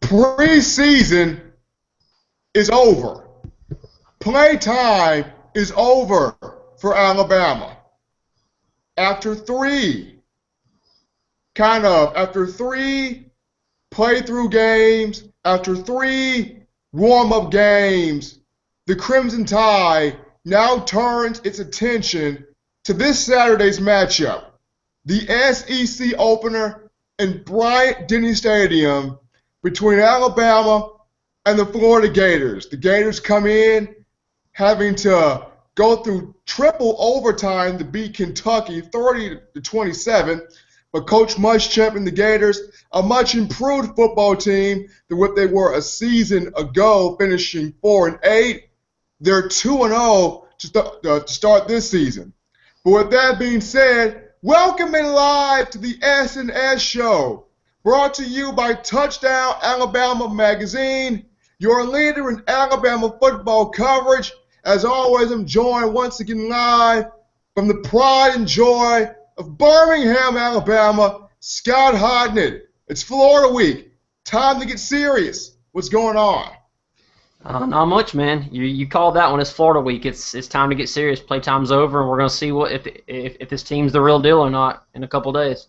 Preseason is over. Playtime is over for Alabama. After three playthrough games, after three warm-up games, the Crimson Tide now turns its attention to this Saturday's matchup, the SEC opener in Bryant-Denny Stadium between Alabama and the Florida Gators. The Gators come in having to go through triple overtime to beat Kentucky 30-27, but Coach Muschamp and the Gators, a much improved football team than what they were a season ago, finishing 4-8. They're 2-0 to start this season. But with that being said, welcoming live to the S&S Show, brought to you by Touchdown Alabama Magazine, your leader in Alabama football coverage. As always, I'm joined once again live from the pride and joy of Birmingham, Alabama, Scott Hodnett. It's Florida week. Time to get serious. What's going on? Not much, man. You called that one. It's Florida week. It's time to get serious. Playtime's over, and we're going to see if this team's the real deal or not in a couple days.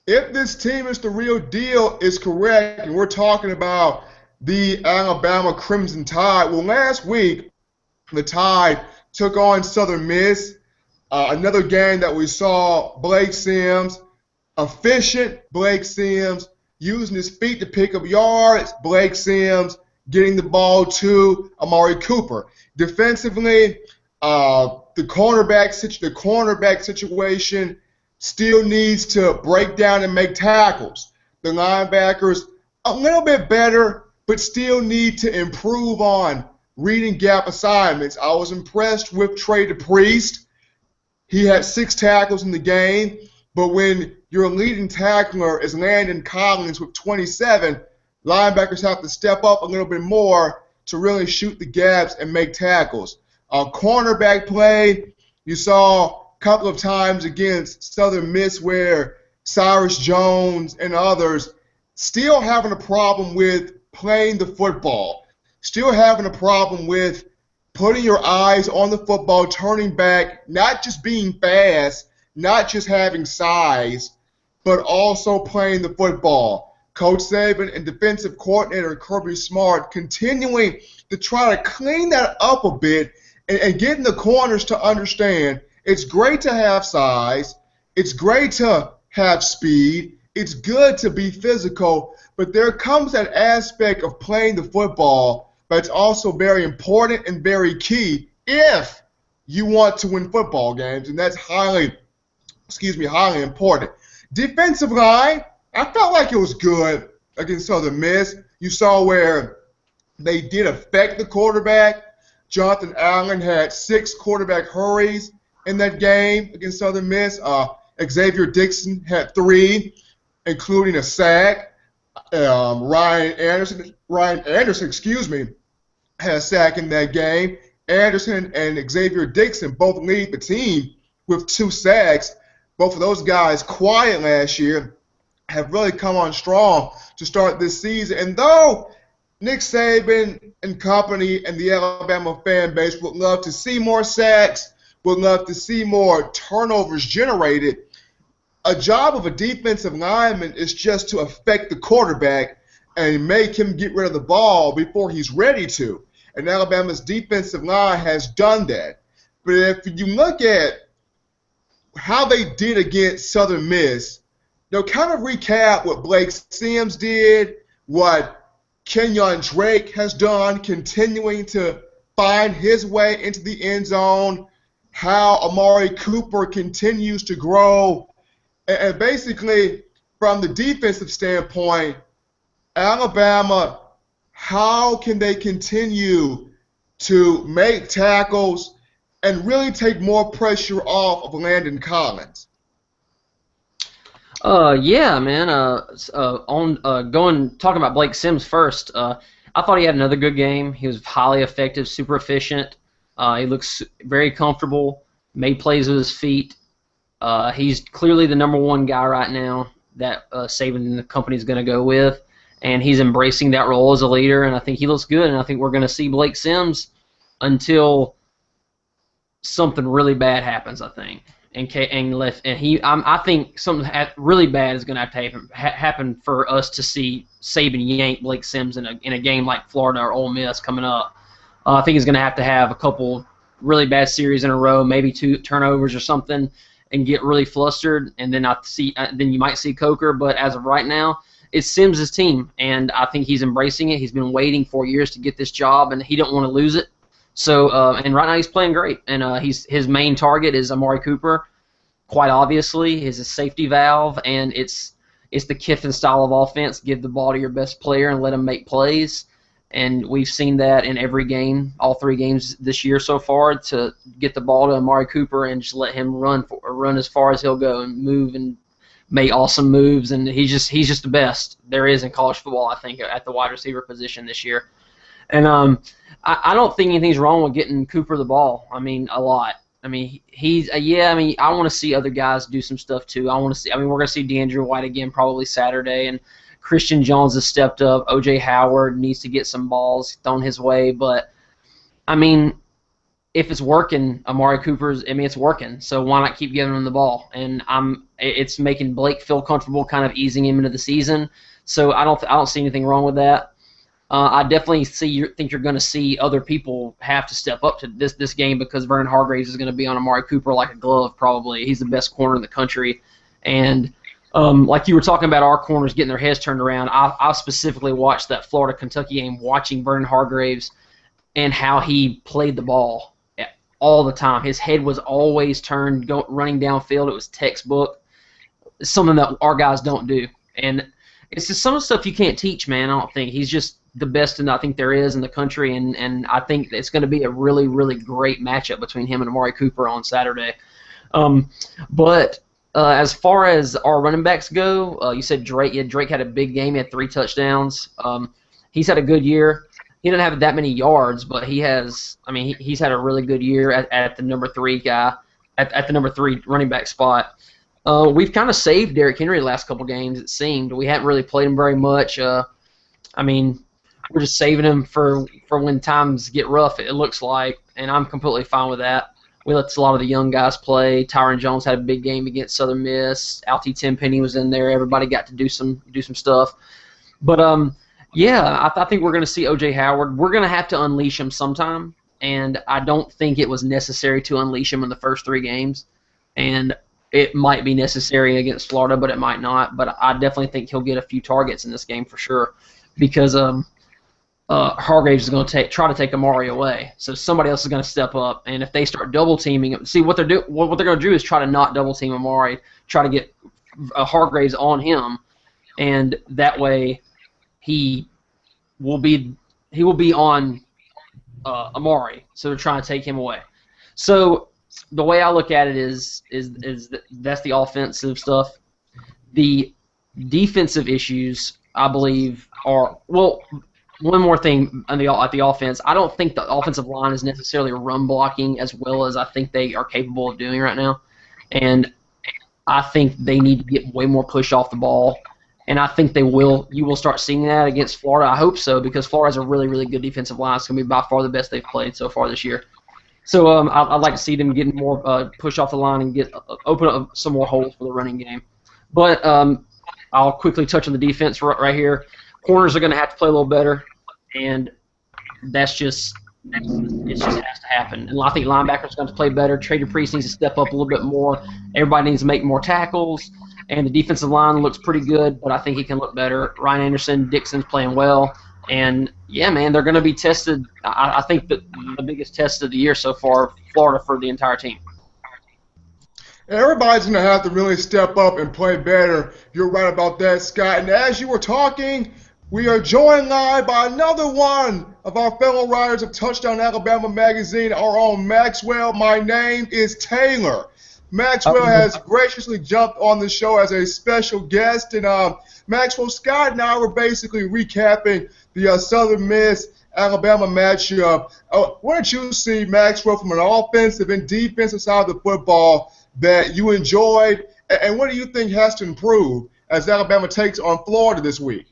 If this team is the real deal is correct, and we're talking about the Alabama Crimson Tide. Well, last week, the Tide took on Southern Miss. Another game that we saw Blake Sims, efficient Blake Sims, using his feet to pick up yards. Blake Sims getting the ball to Amari Cooper. Defensively, the cornerback situation still needs to break down and make tackles. The linebackers a little bit better, but still need to improve on reading gap assignments. I was impressed with Trey DePriest. He had 6 tackles in the game, but when your leading tackler is Landon Collins with 27, linebackers have to step up a little bit more to really shoot the gaps and make tackles. Cornerback play, you saw a couple of times against Southern Miss where Cyrus Jones and others still having a problem with playing the football, still having a problem with putting your eyes on the football, turning back, not just being fast, not just having size, but also playing the football. Coach Saban and defensive coordinator Kirby Smart continuing to try to clean that up a bit and getting the corners to understand it's great to have size, it's great to have speed, it's good to be physical, but there comes that aspect of playing the football that's also very important and very key if you want to win football games, and that's highly important. Defensive line, I felt like it was good against Southern Miss. You saw where they did affect the quarterback. Jonathan Allen had 6 quarterback hurries in that game against Southern Miss. Xavier Dixon had 3, including a sack. Ryan Anderson, had a sack in that game. Anderson and Xavier Dixon both lead the team with 2 sacks. Both of those guys, quiet last year, have really come on strong to start this season. And though Nick Saban and company and the Alabama fan base would love to see more sacks, would love to see more turnovers generated, a job of a defensive lineman is just to affect the quarterback and make him get rid of the ball before he's ready to. And Alabama's defensive line has done that. But if you look at how they did against Southern Miss, kind of recap what Blake Sims did, what Kenyon Drake has done, continuing to find his way into the end zone, how Amari Cooper continues to grow. And basically, from the defensive standpoint, Alabama, how can they continue to make tackles and really take more pressure off of Landon Collins? Yeah, man. Talking about Blake Sims first. I thought he had another good game. He was highly effective, super efficient. He looks very comfortable. Made plays with his feet. He's clearly the #1 guy right now that Saban and the company is going to go with. and he's embracing that role as a leader, and I think he looks good, and I think we're going to see Blake Sims until something really bad happens, I think. I think something really bad is going to have to happen for us to see Saban yank Blake Sims in a game like Florida or Ole Miss coming up. I think he's going to have a couple really bad series in a row, maybe 2 turnovers or something, and get really flustered, and then then you might see Coker. But as of right now, it's Sims' team, and I think he's embracing it. He's been waiting for years to get this job, and he don't want to lose it. So, and right now he's playing great, and his main target is Amari Cooper. Quite obviously, he's a safety valve, and it's the Kiffin style of offense. Give the ball to your best player and let him make plays, and we've seen that in every game, all 3 games this year so far, to get the ball to Amari Cooper and just let him run as far as he'll go and move and make awesome moves, and he's just the best there is in college football, I think, at the wide receiver position this year. And I don't think anything's wrong with getting Cooper the ball. I mean, a lot. I mean, I want to see other guys do some stuff too. We're going to see DeAndre White again probably Saturday, and Christian Jones has stepped up. O.J. Howard needs to get some balls thrown his way. But, I mean, if it's working, Amari it's working. So why not keep giving him the ball? And it's making Blake feel comfortable, kind of easing him into the season. So I don't see anything wrong with that. I definitely think you're going to see other people have to step up to this game, because Vernon Hargreaves is going to be on Amari Cooper like a glove probably. He's the best corner in the country. And like you were talking about our corners getting their heads turned around, I specifically watched that Florida-Kentucky game, watching Vernon Hargreaves and how he played the ball all the time. His head was always turned, running downfield. It was textbook. It's something that our guys don't do. And it's just some of the stuff you can't teach, man. I don't think. He's just the best I think there is in the country, and I think it's going to be a really, really great matchup between him and Amari Cooper on Saturday. But as far as our running backs go, you said Drake. Yeah, Drake had a big game. He had 3 touchdowns. He's had a good year. He didn't have that many yards, but he's had a really good year at the number 3 guy, at the number 3 running back spot. We've kind of saved Derrick Henry the last couple games, it seemed. We haven't really played him very much. We're just saving him for when times get rough, it looks like, and I'm completely fine with that. We let a lot of the young guys play. Tyron Jones had a big game against Southern Miss. Alti Tenpenny was in there. Everybody got to do some stuff. But, I think we're going to see O.J. Howard. We're going to have to unleash him sometime, and I don't think it was necessary to unleash him in the first 3 games. And it might be necessary against Florida, but it might not. But I definitely think he'll get a few targets in this game for sure, because Hargreaves is going to try to take Amari away. So somebody else is going to step up, and if they start double teaming him, see what they're going to do is try to not double team Amari, try to get Hargreaves on him, and that way he will be on Amari. So they're trying to take him away. So the way I look at it is that's the offensive stuff. The defensive issues, I believe, are one more thing at the offense. I don't think the offensive line is necessarily run blocking as well as I think they are capable of doing right now, and I think they need to get way more push off the ball. And I think they will. You will start seeing that against Florida. I hope so, because Florida has a really, really good defensive line. It's going to be by far the best they've played so far this year. So I'd like to see them getting more push off the line and open up some more holes for the running game. But I'll quickly touch on the defense right here. Corners are going to have to play a little better, and it just has to happen. And I think linebackers are going to play better. Trader Priest needs to step up a little bit more. Everybody needs to make more tackles. And the defensive line looks pretty good, but I think he can look better. Ryan Anderson, Dixon's playing well. And, yeah, man, they're going to be tested. I think that the biggest test of the year so far, Florida, for the entire team. Everybody's going to have to really step up and play better. You're right about that, Scott. And as you were talking, we are joined live by another one of our fellow writers of Touchdown Alabama magazine, our own Maxwell. My name is Taylor. Maxwell has graciously jumped on the show as a special guest. And Maxwell, Scott and I were basically recapping the Southern Miss Alabama matchup. What did you see, Maxwell, from an offensive and defensive side of the football that you enjoyed? And what do you think has to improve as Alabama takes on Florida this week?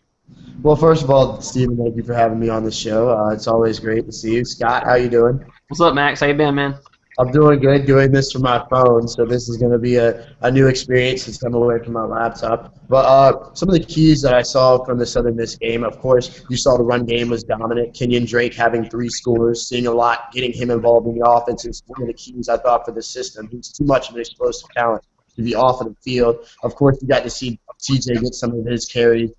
Well, first of all, Stephen, thank you for having me on the show. It's always great to see you. Scott, how you doing? What's up, Max? How you been, man? I'm doing good, doing this from my phone, so this is going to be a new experience since I'm away from my laptop. But some of the keys that I saw from the Southern Miss game, of course, you saw the run game was dominant. Kenyon Drake having 3 scores, seeing a lot, getting him involved in the offense is one of the keys I thought for the system. He's too much of an explosive talent to be off of the field. Of course, you got to see CJ get some of his carries.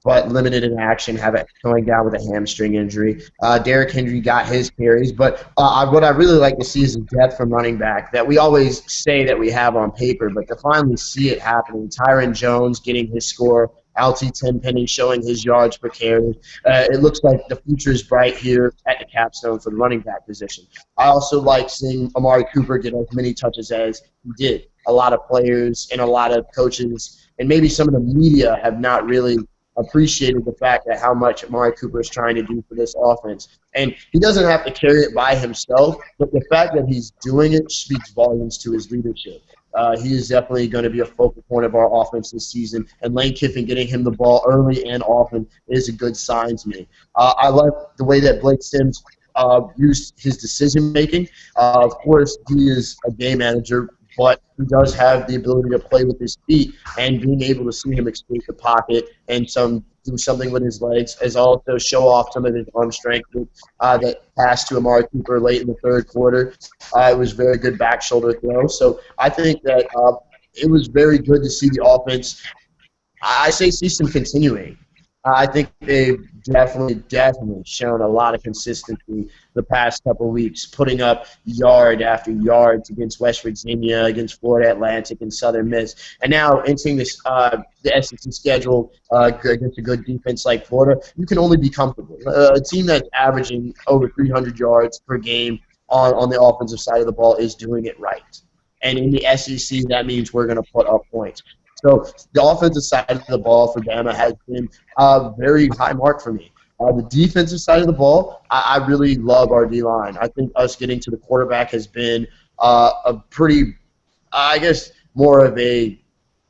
But limited in action, have it going down with a hamstring injury. Derrick Henry got his carries, but what I really like to see is the depth from running back that we always say that we have on paper, but to finally see it happening. Tyron Jones getting his score, LT Tenpenny showing his yards per carry. It looks like the future is bright here at the capstone for the running back position. I also like seeing Amari Cooper get as many touches as he did. A lot of players and a lot of coaches and maybe some of the media have not really appreciated the fact that how much Amari Cooper is trying to do for this offense. And he doesn't have to carry it by himself, but the fact that he's doing it speaks volumes to his leadership. He is definitely going to be a focal point of our offense this season, and Lane Kiffin getting him the ball early and often is a good sign to me. I like the way that Blake Sims used his decision-making. Of course, he is a game manager, but he does have the ability to play with his feet, and being able to see him exploit the pocket and do something with his legs, as also show off some of his arm strength. That pass to Amari Cooper late in the third quarter, it was a very good back shoulder throw. So I think that it was very good to see the offense. I say see some continuing. I think they've definitely shown a lot of consistency the past couple of weeks, putting up yard after yards against West Virginia, against Florida Atlantic, and Southern Miss. And now entering this the SEC schedule against a good defense like Florida, you can only be comfortable. A team that's averaging over 300 yards per game on the offensive side of the ball is doing it right. And in the SEC, that means we're going to put up points. So the offensive side of the ball for Bama has been a very high mark for me. The defensive side of the ball, I really love our D-line. I think us getting to the quarterback has been a pretty, I guess, more of a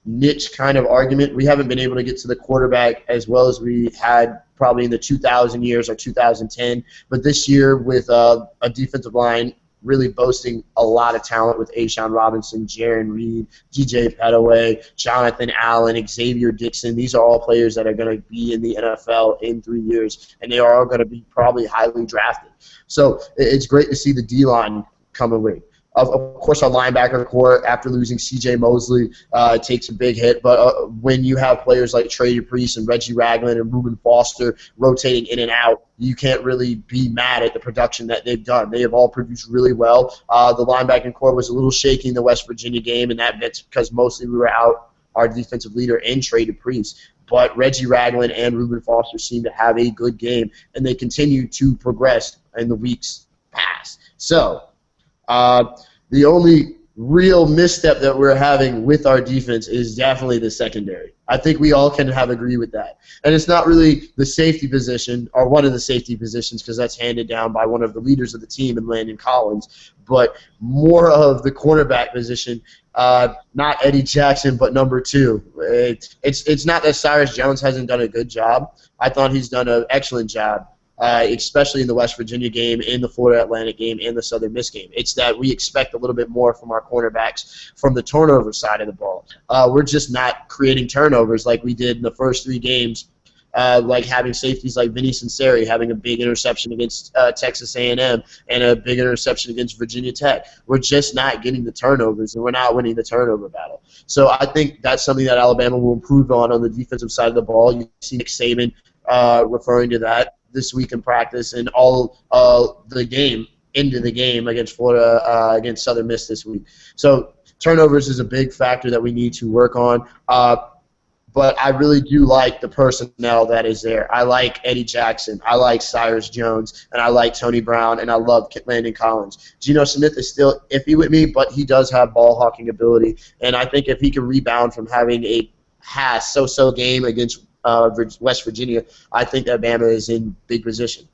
niche kind of argument. We haven't been able to get to the quarterback as well as we had probably in the 2000 years or 2010. But this year with a defensive line really boasting a lot of talent with Ashawn Robinson, Jaron Reed, DJ Petaway, Jonathan Allen, Xavier Dixon. These are all players that are going to be in the NFL in 3 years, and they are all going to be probably highly drafted. So it's great to see the D-line come away. Of course, our linebacker core, after losing C.J. Mosley, takes a big hit. But when you have players like Trey Dupree and Reggie Ragland and Reuben Foster rotating in and out, you can't really be mad at the production that they've done. They have all produced really well. The linebacking core was a little shaky in the West Virginia game, and that's because mostly we were out our defensive leader in Trey Dupree. But Reggie Ragland and Reuben Foster seem to have a good game, and they continue to progress in the weeks past. So the only real misstep that we're having with our defense is definitely the secondary. I think we all can agree with that. And it's not really the safety position or one of the safety positions because that's handed down by one of the leaders of the team in Landon Collins, but more of the cornerback position, not Eddie Jackson, but number 2. It's not that Cyrus Jones hasn't done a good job. I thought he's done an excellent job. Especially in the West Virginia game, in the Florida Atlantic game, and the Southern Miss game. It's that we expect a little bit more from our cornerbacks from the turnover side of the ball. We're just not creating turnovers like we did in the first 3 games, like having safeties like Vinny Sunseri having a big interception against Texas A&M and a big interception against Virginia Tech. We're just not getting the turnovers, and we're not winning the turnover battle. So I think that's something that Alabama will improve on the defensive side of the ball. You see Nick Saban referring to that this week in practice and all the game into the game against Florida, against Southern Miss this week. So turnovers is a big factor that we need to work on. But I really do like the personnel that is there. I like Eddie Jackson. I like Cyrus Jones. And I like Tony Brown. And I love Landon Collins. Geno Smith is still iffy with me, but he does have ball hawking ability. And I think if he can rebound from having a so-so game against West Virginia, I think that Bama is in big position.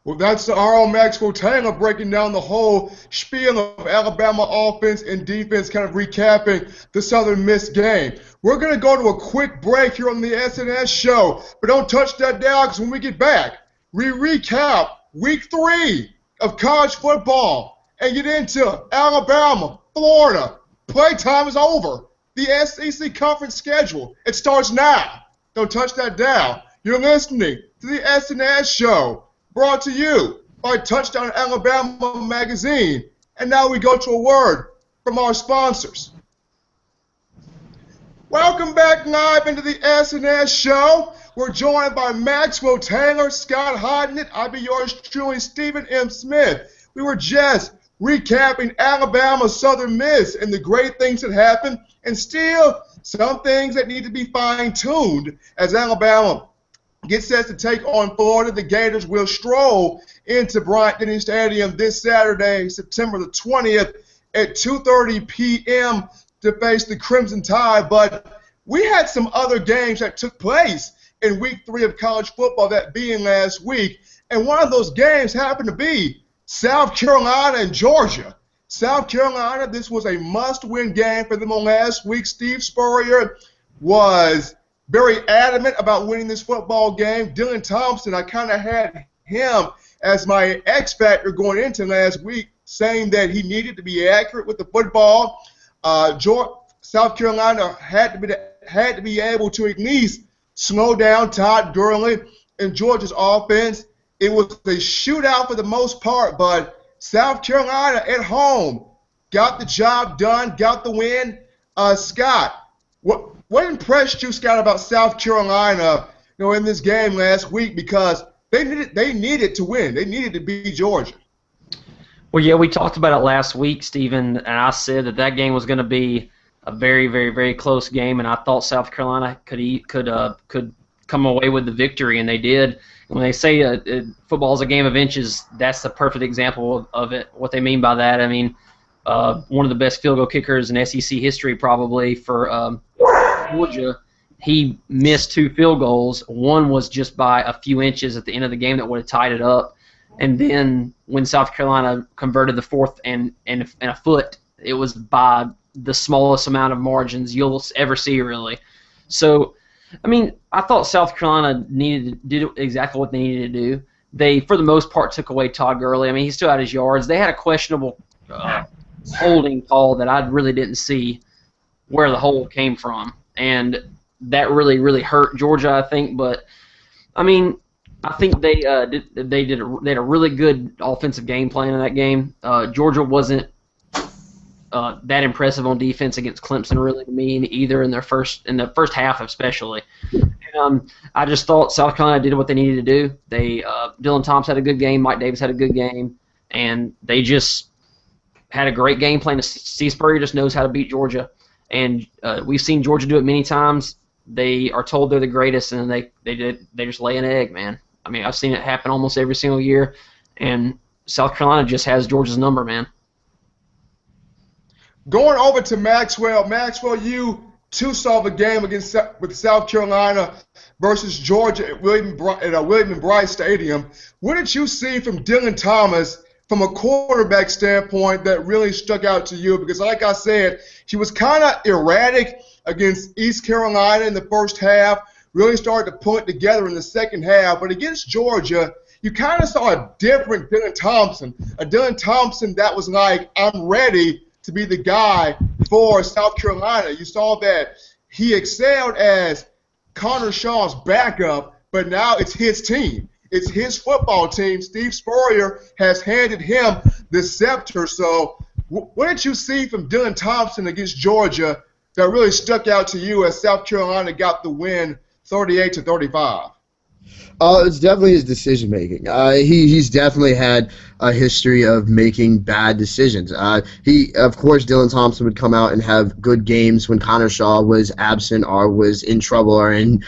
Well, that's our own Maxwell Taylor breaking down the whole spiel of Alabama offense and defense, kind of recapping the Southern Miss game. We're going to go to a quick break here on the SNS show, but don't touch that dial because when we get back, we recap Week 3 of college football and get into Alabama, Florida. Playtime is over. The SEC conference schedule, it starts now. Don't touch that dial. You're listening to the SNS show, brought to you by Touchdown Alabama magazine. And now we go to a word from our sponsors. Welcome back live into the SNS show. We're joined by Maxwell Taylor, Scott Hodnett. I'll be yours truly, Stephen M. Smith. We were just recapping Alabama, Southern Miss, and the great things that happened, and still some things that need to be fine-tuned as Alabama gets set to take on Florida. The Gators will stroll into Bryant-Denny Stadium this Saturday, September the 20th at 2:30 p.m. to face the Crimson Tide. But we had some other games that took place in Week 3 of college football, that being last week. And one of those games happened to be South Carolina and Georgia. South Carolina, this was a must-win game for them on last week. Steve Spurrier was very adamant about winning this football game. Dylan Thompson, I kind of had him as my X factor going into last week, saying that he needed to be accurate with the football. South Carolina had to be able to at least slow down Todd Gurley and Georgia's offense. It was a shootout for the most part, but South Carolina at home got the job done, got the win. Scott, what impressed you, Scott, about South Carolina, in this game last week? Because they needed to win. They needed to beat Georgia. Well, yeah, we talked about it last week, Stephen, and I said that that game was going to be a very, very, very close game, and I thought South Carolina could come away with the victory, and they did. When they say football is a game of inches, that's the perfect example of it. What they mean by that, I mean, one of the best field goal kickers in SEC history probably for Georgia, he missed 2 field goals. One was just by a few inches at the end of the game that would have tied it up. And then when South Carolina converted the fourth and a foot, it was by the smallest amount of margins you'll ever see, really. So, I mean, I thought South Carolina did exactly what they needed to do. They, for the most part, took away Todd Gurley. I mean, he still had his yards. They had a questionable holding call that I really didn't see where the hold came from, and that really, really hurt Georgia, I think. But I mean, I think they had a really good offensive game plan in that game. Georgia wasn't that impressive on defense against Clemson, really, to me, either in the first half especially. I just thought South Carolina did what they needed to do. Dylan Thompson had a good game, Mike Davis had a good game, and they just had a great game plan. Steve Spurrier just knows how to beat Georgia, and we've seen Georgia do it many times. They are told they're the greatest, and they just lay an egg, man. I mean, I've seen it happen almost every single year, and South Carolina just has Georgia's number, man. Going over to Maxwell. Maxwell, you too saw the game with South Carolina versus Georgia at William and Bryce Stadium. What did you see from Dylan Thomas from a quarterback standpoint that really stuck out to you? Because like I said, he was kind of erratic against East Carolina in the first half, really started to pull it together in the second half. But against Georgia, you kind of saw a different Dylan Thompson, a Dylan Thompson that was like, I'm ready to be the guy for South Carolina. You saw that he excelled as Connor Shaw's backup, but now it's his team. It's his football team. Steve Spurrier has handed him the scepter. So what did you see from Dylan Thompson against Georgia that really stuck out to you as South Carolina got the win 38-35? It's definitely his decision making. He's definitely had a history of making bad decisions. Of course, Dylan Thompson would come out and have good games when Connor Shaw was absent or was in trouble, or in,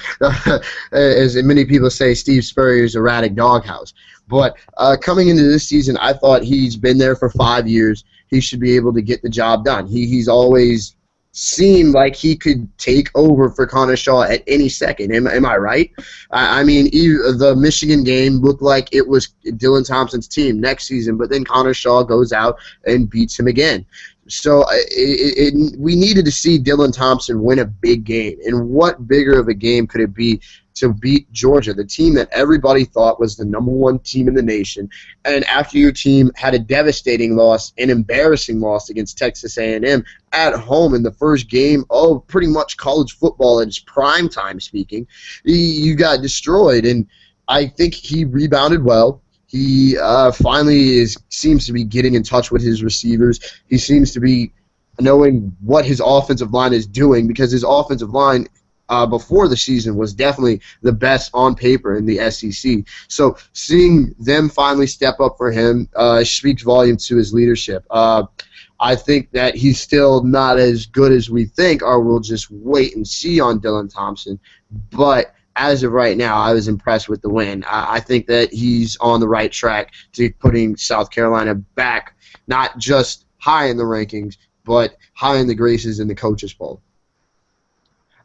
as many people say, Steve Spurrier's erratic doghouse. But coming into this season, I thought he's been there for 5 years. He should be able to get the job done. He's always seemed like he could take over for Connor Shaw at any second. Am I right? I mean, the Michigan game looked like it was Dylan Thompson's team next season, but then Connor Shaw goes out and beats him again. So we needed to see Dylan Thompson win a big game. And what bigger of a game could it be to beat Georgia, the team that everybody thought was the #1 team in the nation, and after your team had a devastating loss, an embarrassing loss against Texas A&M at home in the first game of pretty much college football in its prime time speaking, you got destroyed. And I think he rebounded well. He finally seems to be getting in touch with his receivers. He seems to be knowing what his offensive line is doing, because his offensive line before the season was definitely the best on paper in the SEC. So seeing them finally step up for him speaks volumes to his leadership. I think that he's still not as good as we think, or we'll just wait and see on Dylan Thompson. But as of right now, I was impressed with the win. I think that he's on the right track to putting South Carolina back, not just high in the rankings, but high in the graces in the coaches poll.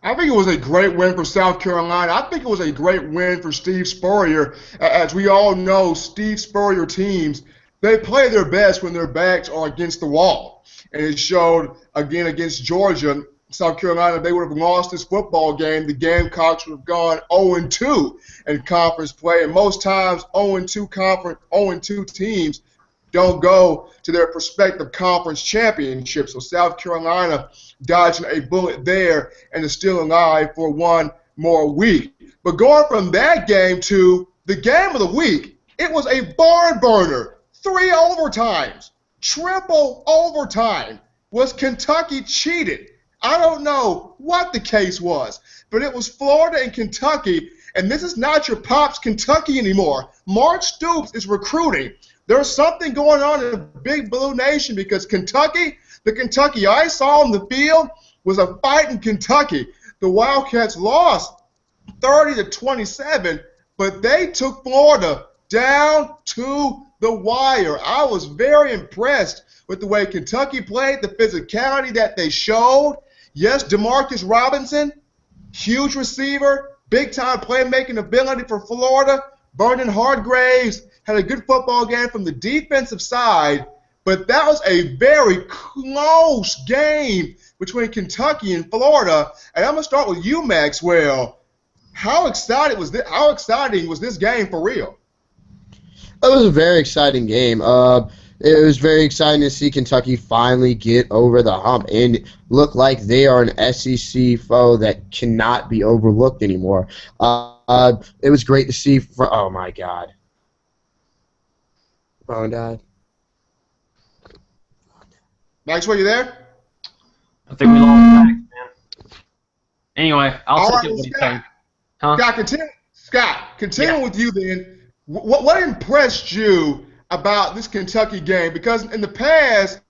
I think it was a great win for South Carolina. I think it was a great win for Steve Spurrier. As we all know, Steve Spurrier teams, they play their best when their backs are against the wall. And it showed, again, against Georgia, South Carolina, they would have lost this football game. The Gamecocks would have gone 0-2 in conference play. And most times, 0-2 teams don't go to their prospective conference championship. So South Carolina dodging a bullet there and is still alive for one more week. But going from that game to the game of the week, it was a barn burner. 3 overtimes, triple overtime. Was Kentucky cheated? I don't know what the case was, but it was Florida and Kentucky, and this is not your Pops Kentucky anymore. Mark Stoops is recruiting. There's something going on in the Big Blue Nation, because Kentucky, the Kentucky I saw on the field was a fighting Kentucky. The Wildcats lost 30-27, but they took Florida down to the wire. I was very impressed with the way Kentucky played, the physicality that they showed. Yes, DeMarcus Robinson, huge receiver, big-time playmaking ability for Florida. Vernon Hargreaves had a good football game from the defensive side, but that was a very close game between Kentucky and Florida. And I'm going to start with you, Maxwell. How exciting was this game for real? It was a very exciting game. It was very exciting to see Kentucky finally get over the hump and look like they are an SEC foe that cannot be overlooked anymore. It was great to see. Oh, my God. Phone died. Maxwell, you there? I think we lost Max, man. Anyway, I'll take it what he's saying. Huh? Scott, continue with you then. What impressed you about this Kentucky game? Because in the past,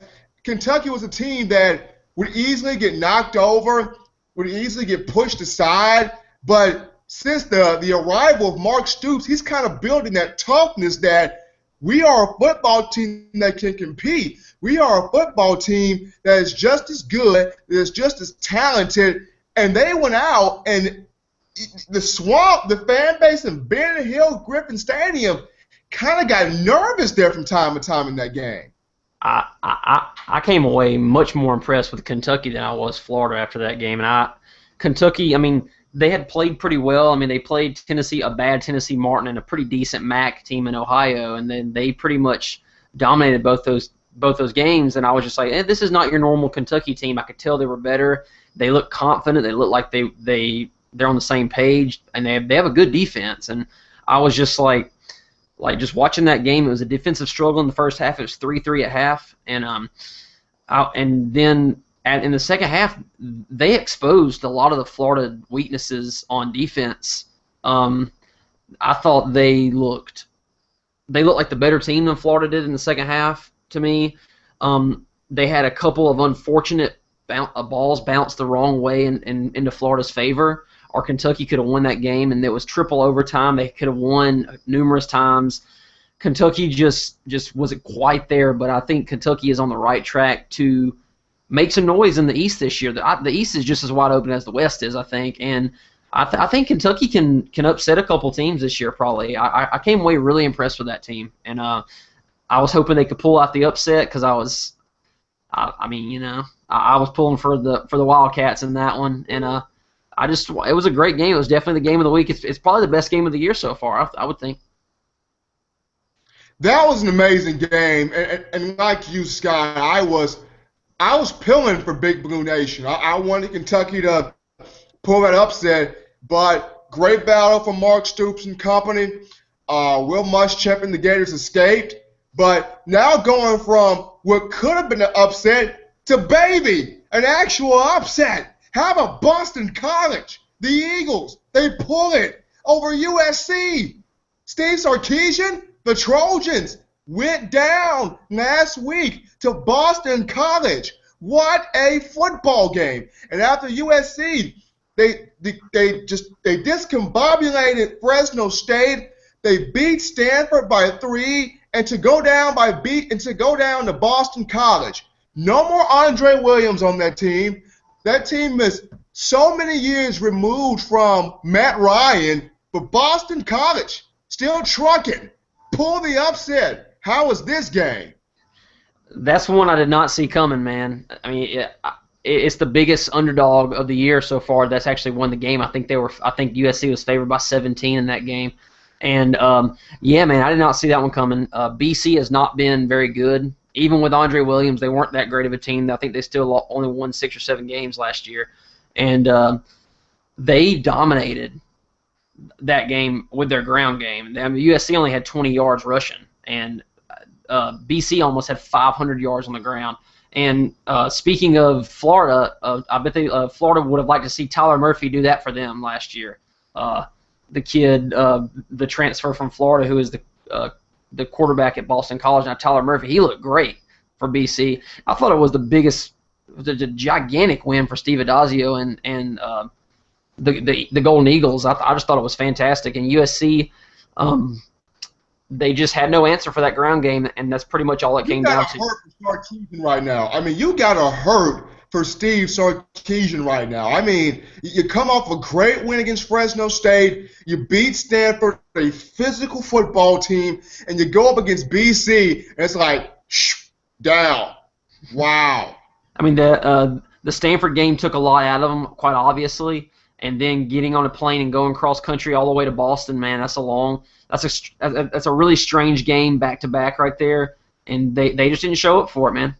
Kentucky was a team that would easily get knocked over, would easily get pushed aside. But since the arrival of Mark Stoops, he's kind of building that toughness that we are a football team that can compete. We are a football team that is just as good, that is just as talented. And they went out, and the Swamp, the fan base in Ben Hill Griffin Stadium, kind of got nervous there from time to time in that game. I came away much more impressed with Kentucky than I was Florida after that game. And Kentucky, I mean, they had played pretty well. I mean, they played Tennessee, a bad Tennessee Martin, and a pretty decent MAC team in Ohio, and then they pretty much dominated both those games. And I was just like, this is not your normal Kentucky team. I could tell they were better. They look confident. They look like they're on the same page, and they have a good defense. And I was just like just watching that game. It was a defensive struggle in the first half. It was 3-3 at half, and then in the second half, they exposed a lot of the Florida weaknesses on defense. I thought they looked like the better team than Florida did in the second half to me. They had a couple of unfortunate balls bounced the wrong way into Florida's favor, or Kentucky could have won that game, and it was triple overtime. They could have won numerous times. Kentucky just wasn't quite there, but I think Kentucky is on the right track to make some noise in the East this year. The East is just as wide open as the West is, I think, and I think Kentucky can upset a couple teams this year probably. I came away really impressed with that team, and I was hoping they could pull out the upset because I was pulling for the Wildcats in that one, and it was a great game. It was definitely the game of the week. It's probably the best game of the year so far, I would think. That was an amazing game, and like you, Scott, I was pilling for Big Blue Nation. I wanted Kentucky to pull that upset, but great battle from Mark Stoops and company. Will Muschamp and the Gators escaped, but now going from what could have been an upset to an actual upset. How about Boston College? The Eagles, they pull it over USC. Steve Sarkisian, the Trojans, went down last week to Boston College. What a football game. And after USC, they discombobulated Fresno State. They beat Stanford by 3, and to go down to Boston College. No more Andre Williams on that team. That team is so many years removed from Matt Ryan, but Boston College still trucking. Pull the upset. How was this game? That's one I did not see coming, man. I mean, it's the biggest underdog of the year so far that's actually won the game. I think USC was favored by 17 in that game. And, yeah, man, I did not see that one coming. BC has not been very good. Even with Andre Williams, they weren't that great of a team. I think they still only won 6 or 7 games last year. And they dominated that game with their ground game. I mean, USC only had 20 yards rushing, and BC almost had 500 yards on the ground. And speaking of Florida, I bet Florida would have liked to see Tyler Murphy do that for them last year. The kid, the transfer from Florida, who is the quarterback at Boston College now, Tyler Murphy, he looked great for BC. I thought it was the gigantic win for Steve Adazio and the Golden Eagles. I just thought it was fantastic. And USC, they just had no answer for that ground game, and that's pretty much all it came down to. You got to hurt for Sarkisian right now. I mean, you got to hurt for Steve Sarkisian right now. I mean, you come off a great win against Fresno State. You beat Stanford, a physical football team, and you go up against BC, and it's like, down. Wow. I mean, the Stanford game took a lot out of them, quite obviously, and then getting on a plane and going cross country all the way to Boston, man, that's a really strange game back to back right there, and they just didn't show up for it, man.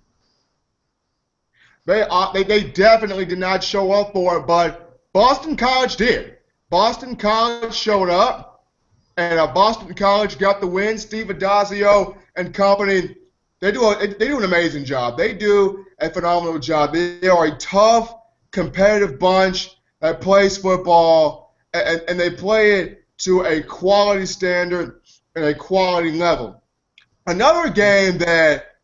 They definitely did not show up for it, but Boston College did. Boston College showed up, and Boston College got the win. Steve Adazio and company, they do an amazing job. They do a phenomenal job. They are a tough, competitive bunch that plays football, and they play it to a quality standard and a quality level. Another game that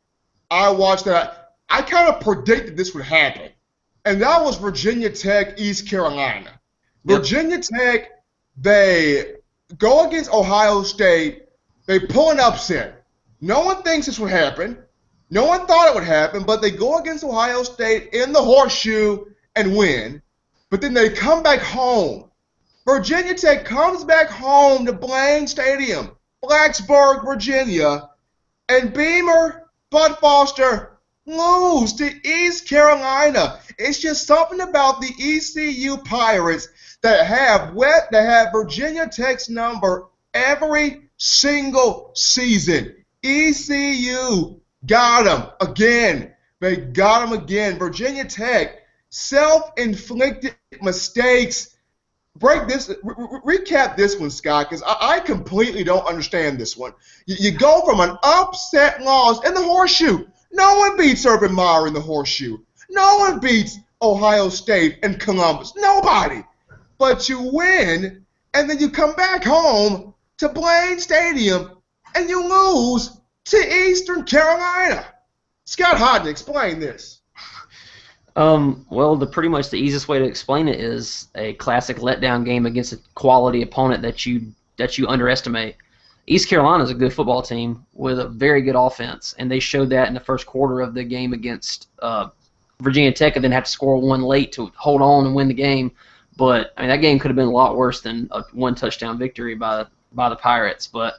I watched that I kind of predicted this would happen, and that was Virginia Tech, East Carolina. Yep. Virginia Tech, they go against Ohio State. They pull an upset. No one thinks this would happen. No one thought it would happen, but they go against Ohio State in the horseshoe and win. But then they come back home. Virginia Tech comes back home to Blaine Stadium, Blacksburg, Virginia, and Beamer, Bud Foster lose to East Carolina. It's just something about the ECU Pirates that have Virginia Tech's number every single season. ECU got them again. They got them again. Virginia Tech, self-inflicted mistakes. Recap this one, Scott, because I completely don't understand this one. You go from an upset loss in the horseshoe. No one beats Urban Meyer in the horseshoe. No one beats Ohio State and Columbus. Nobody. But you win, and then you come back home to Blaine Stadium, and you lose to Eastern Carolina. Scott Hodnett, explain this. Well, pretty much the easiest way to explain it is a classic letdown game against a quality opponent that you underestimate. East Carolina is a good football team with a very good offense, and they showed that in the first quarter of the game against Virginia Tech and then have to score one late to hold on and win the game. But I mean, that game could have been a lot worse than a one touchdown victory by the Pirates. But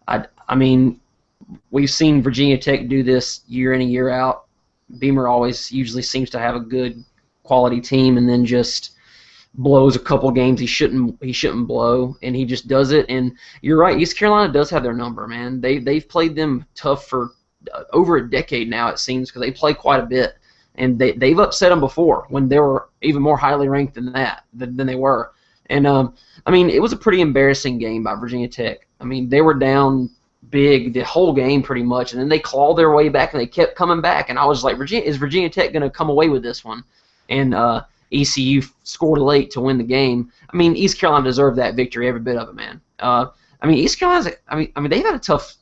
I mean, we've seen Virginia Tech do this year in and year out. Beamer always usually seems to have a good quality team and then just blows a couple games he shouldn't blow, and he just does it. And you're right, East Carolina does have their number, man. They've played them tough for over a decade now, it seems, because they play quite a bit, and they've upset them before when they were even more highly ranked than they were. And I mean, it was a pretty embarrassing game by Virginia Tech. I mean, they were down big the whole game pretty much, and then they clawed their way back and they kept coming back, and I was like, is Virginia Tech going to come away with this one? And ECU scored late to win the game. I mean, East Carolina deserved that victory, every bit of it, man. I mean, East Carolina's. I mean, they've had a tough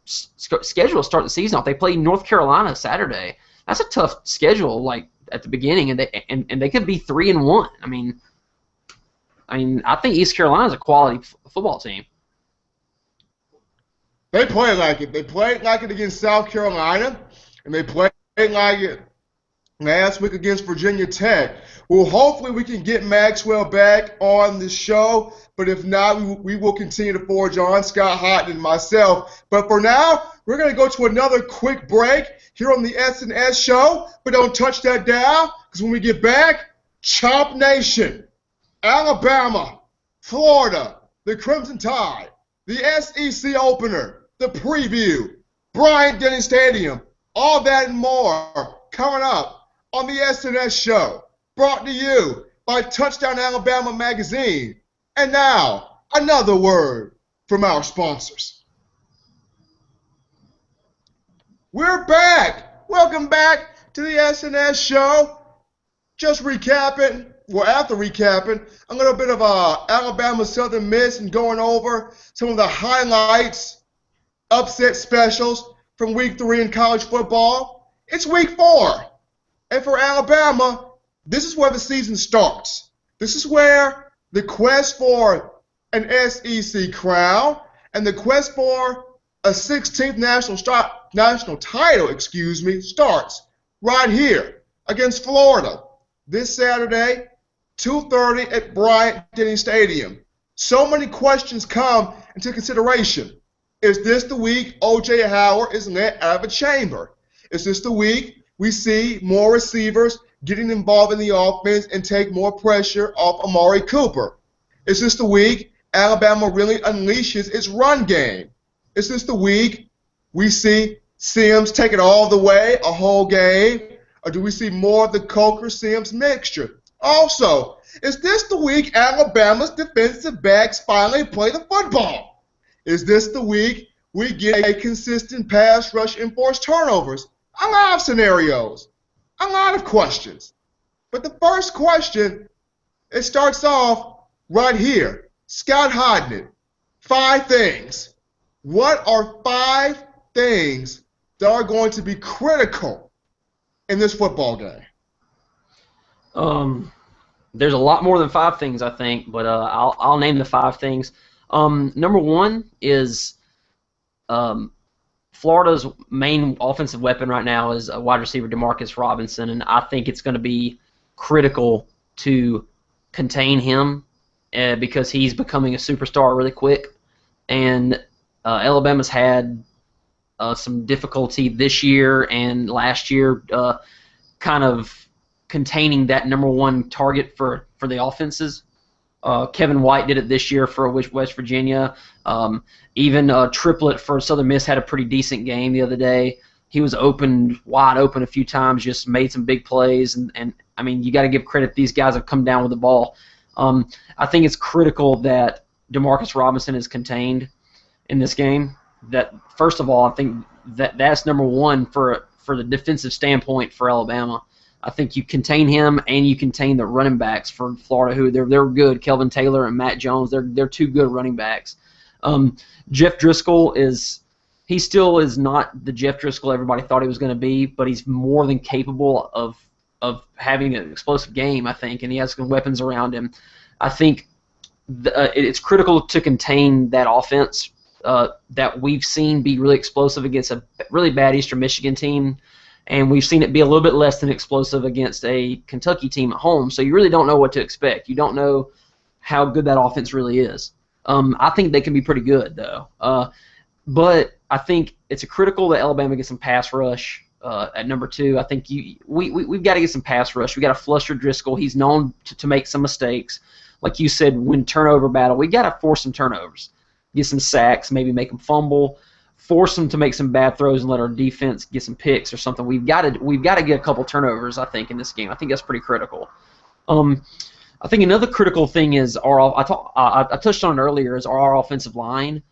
schedule to start the season off. They played North Carolina Saturday. That's a tough schedule, like at the beginning, and they could be 3-1. I mean, I think East Carolina's a quality football team. They play like it. They played like it against South Carolina, and they played like it last week against Virginia Tech. Well, hopefully we can get Maxwell back on the show, but if not, we will continue to forge on, Scott Hodnett and myself. But for now, we're going to go to another quick break here on the S&S show, but don't touch that dial, because when we get back, Chop Nation, Alabama, Florida, the Crimson Tide, the SEC opener, the preview, Bryant-Denny Stadium, all that and more coming up on the S&S show, brought to you by Touchdown Alabama Magazine. And now, another word from our sponsors. We're back. Welcome back to the S&S show. Just recapping, well, after recapping, a little bit of Alabama Southern Miss and going over some of the highlights, upset specials from Week 3 in college football. It's Week 4. And for Alabama, this is where the season starts. This is where the quest for an SEC crown and the quest for a 16th national title, starts right here against Florida this Saturday, 2:30 at Bryant-Denny Stadium. So many questions come into consideration. Is this the week O.J. Howard is let out of a chamber? Is this the week we see more receivers getting involved in the offense and take more pressure off Amari Cooper? Is this the week Alabama really unleashes its run game? Is this the week we see Sims take it all the way, a whole game? Or do we see more of the Coker-Sims mixture? Also, is this the week Alabama's defensive backs finally play the football? Is this the week we get a consistent pass rush and forced turnovers? A lot of scenarios, a lot of questions. But the first question, it starts off right here. Scott Hodnett, 5 things. What are 5 things that are going to be critical in this football game? There's a lot more than 5 things, I think, but I'll name the 5 things. Number 1 is Florida's main offensive weapon right now is wide receiver Demarcus Robinson, and I think it's going to be critical to contain him because he's becoming a superstar really quick. And Alabama's had some difficulty this year and last year kind of containing that number 1 target for the offenses. Kevin White did it this year for West Virginia. Even Triplett for Southern Miss had a pretty decent game the other day. He was wide open a few times, just made some big plays. And I mean, you got to give credit. These guys have come down with the ball. I think it's critical that Demarcus Robinson is contained in this game. That first of all, I think that's number 1 for the defensive standpoint for Alabama. I think you contain him and you contain the running backs for Florida, who they're good. Kelvin Taylor and Matt Jones, they're 2 good running backs. Jeff Driscoll he still is not the Jeff Driscoll everybody thought he was going to be, but he's more than capable of having an explosive game, I think, and he has some weapons around him. I think it's critical to contain that offense that we've seen be really explosive against a really bad Eastern Michigan team. And we've seen it be a little bit less than explosive against a Kentucky team at home. So you really don't know what to expect. You don't know how good that offense really is. I think they can be pretty good, though. But I think it's critical that Alabama gets some pass rush at number 2. I think we've got to get some pass rush. We've got to fluster Driscoll. He's known to make some mistakes. Like you said, when turnover battle, we got to force some turnovers. Get some sacks, maybe make them fumble, force them to make some bad throws and let our defense get some picks or something. We've got to get a couple turnovers, I think, in this game. I think that's pretty critical. I think another critical thing is I touched on it earlier, is our offensive line.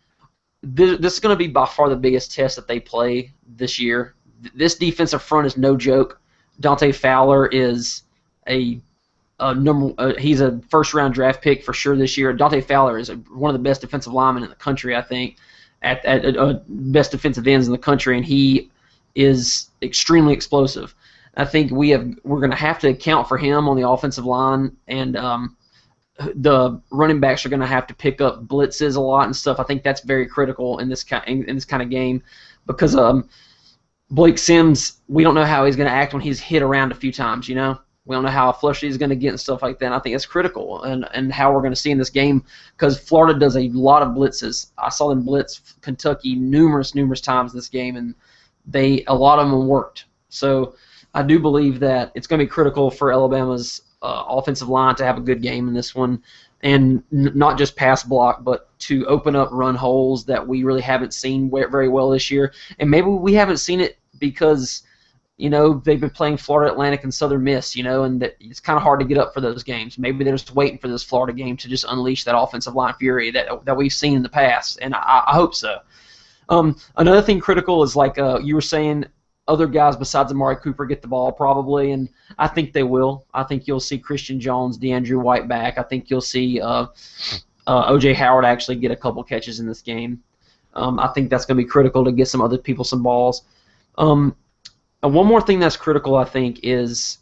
This is going to be by far the biggest test that they play this year. This defensive front is no joke. Dante Fowler is he's a first-round draft pick for sure this year. Dante Fowler is one of the best defensive linemen in the country, I think, at best defensive ends in the country, and he is extremely explosive. I think we're going to have to account for him on the offensive line, and the running backs are going to have to pick up blitzes a lot and stuff. I think that's very critical in this kind of game, because Blake Sims, we don't know how he's going to act when he's hit around a few times. We don't know how flushy he's going to get and stuff like that. And I think it's critical, and how we're going to see in this game, because Florida does a lot of blitzes. I saw them blitz Kentucky numerous times in this game, and a lot of them worked. So I do believe that it's going to be critical for Alabama's offensive line to have a good game in this one, and not just pass block, but to open up run holes that we really haven't seen very well this year. And maybe we haven't seen it because they've been playing Florida Atlantic and Southern Miss, and that it's kind of hard to get up for those games. Maybe they're just waiting for this Florida game to just unleash that offensive line fury that we've seen in the past, and I hope so. Another thing critical is, like you were saying, other guys besides Amari Cooper get the ball probably, and I think they will. I think you'll see Christian Jones, DeAndre White back. I think you'll see O.J. Howard actually get a couple catches in this game. I think that's going to be critical to get some other people some balls. And one more thing that's critical, I think, is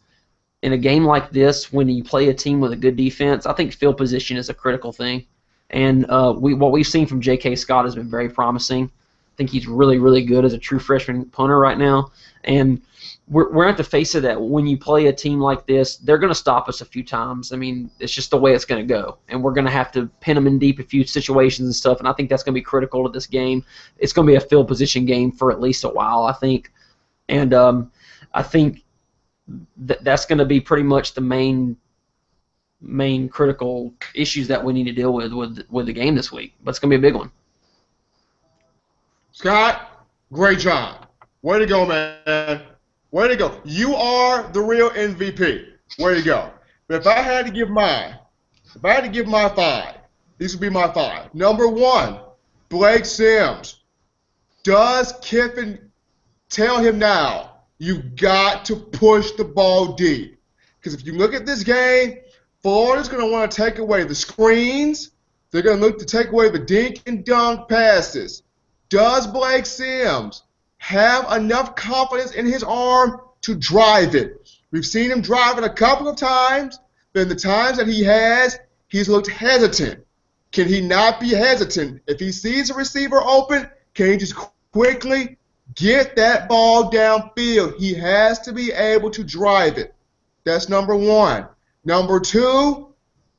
in a game like this, when you play a team with a good defense, I think field position is a critical thing. And what we've seen from J.K. Scott has been very promising. I think he's really, really good as a true freshman punter right now. And we're going to have to face it that when you play a team like this, they're going to stop us a few times. I mean, it's just the way it's going to go. And we're going to have to pin them in deep a few situations and stuff, and I think that's going to be critical to this game. It's going to be a field position game for at least a while, I think. And I think that's going to be pretty much the main critical issues that we need to deal with the game this week. But it's going to be a big one. Scott, great job. Way to go, man. Way to go. You are the real MVP. Way to go. But if I had to give my 5, these would be my 5. Number 1, Blake Sims. Does Kiffin tell him now, you've got to push the ball deep? Because if you look at this game, Florida's going to want to take away the screens. They're going to look to take away the dink and dunk passes. Does Blake Sims have enough confidence in his arm to drive it? We've seen him drive it a couple of times, but in the times that he has, he's looked hesitant. Can he not be hesitant? If he sees a receiver open, can he just quickly get that ball downfield? He has to be able to drive it. That's number 1. Number 2,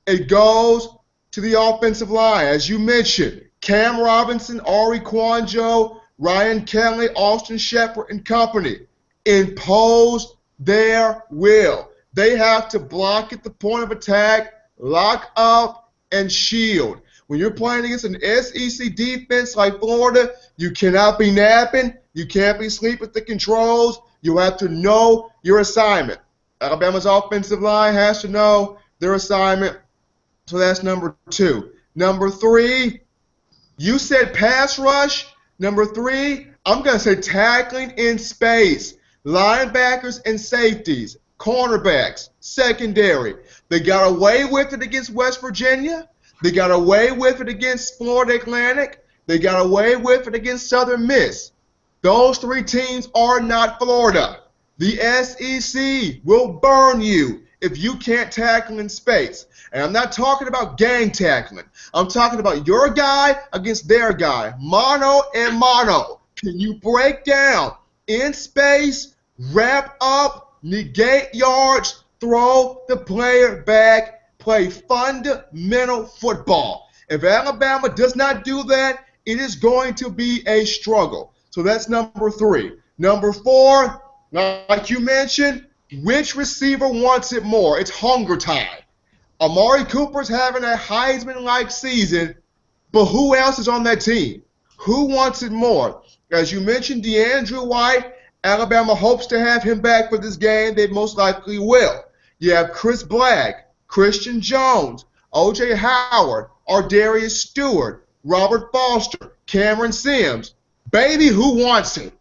it goes to the offensive line. As you mentioned, Cam Robinson, Ari Kwanjo, Ryan Kelly, Austin Shepard, and company impose their will. They have to block at the point of attack, lock up, and shield. When you're playing against an SEC defense like Florida, you cannot be napping. You can't be asleep at the controls. You have to know your assignment. Alabama's offensive line has to know their assignment. So that's number 2. Number 3, you said pass rush. Number 3, I'm going to say tackling in space. Linebackers and safeties, cornerbacks, secondary. They got away with it against West Virginia. They got away with it against Florida Atlantic. They got away with it against Southern Miss. Those 3 teams are not Florida. The SEC will burn you if you can't tackle in space. And I'm not talking about gang tackling. I'm talking about your guy against their guy. Mano and mano. Can you break down in space, wrap up, negate yards, throw the player back, play fundamental football. If Alabama does not do that, it is going to be a struggle. So that's number 3. Number 4, like you mentioned, which receiver wants it more? It's hunger time. Amari Cooper's having a Heisman-like season, but who else is on that team? Who wants it more? As you mentioned, DeAndre White, Alabama hopes to have him back for this game. They most likely will. You have Chris Black, Christian Jones, O.J. Howard, Ardarius Stewart, Robert Foster, Cameron Sims. Baby, who wants it?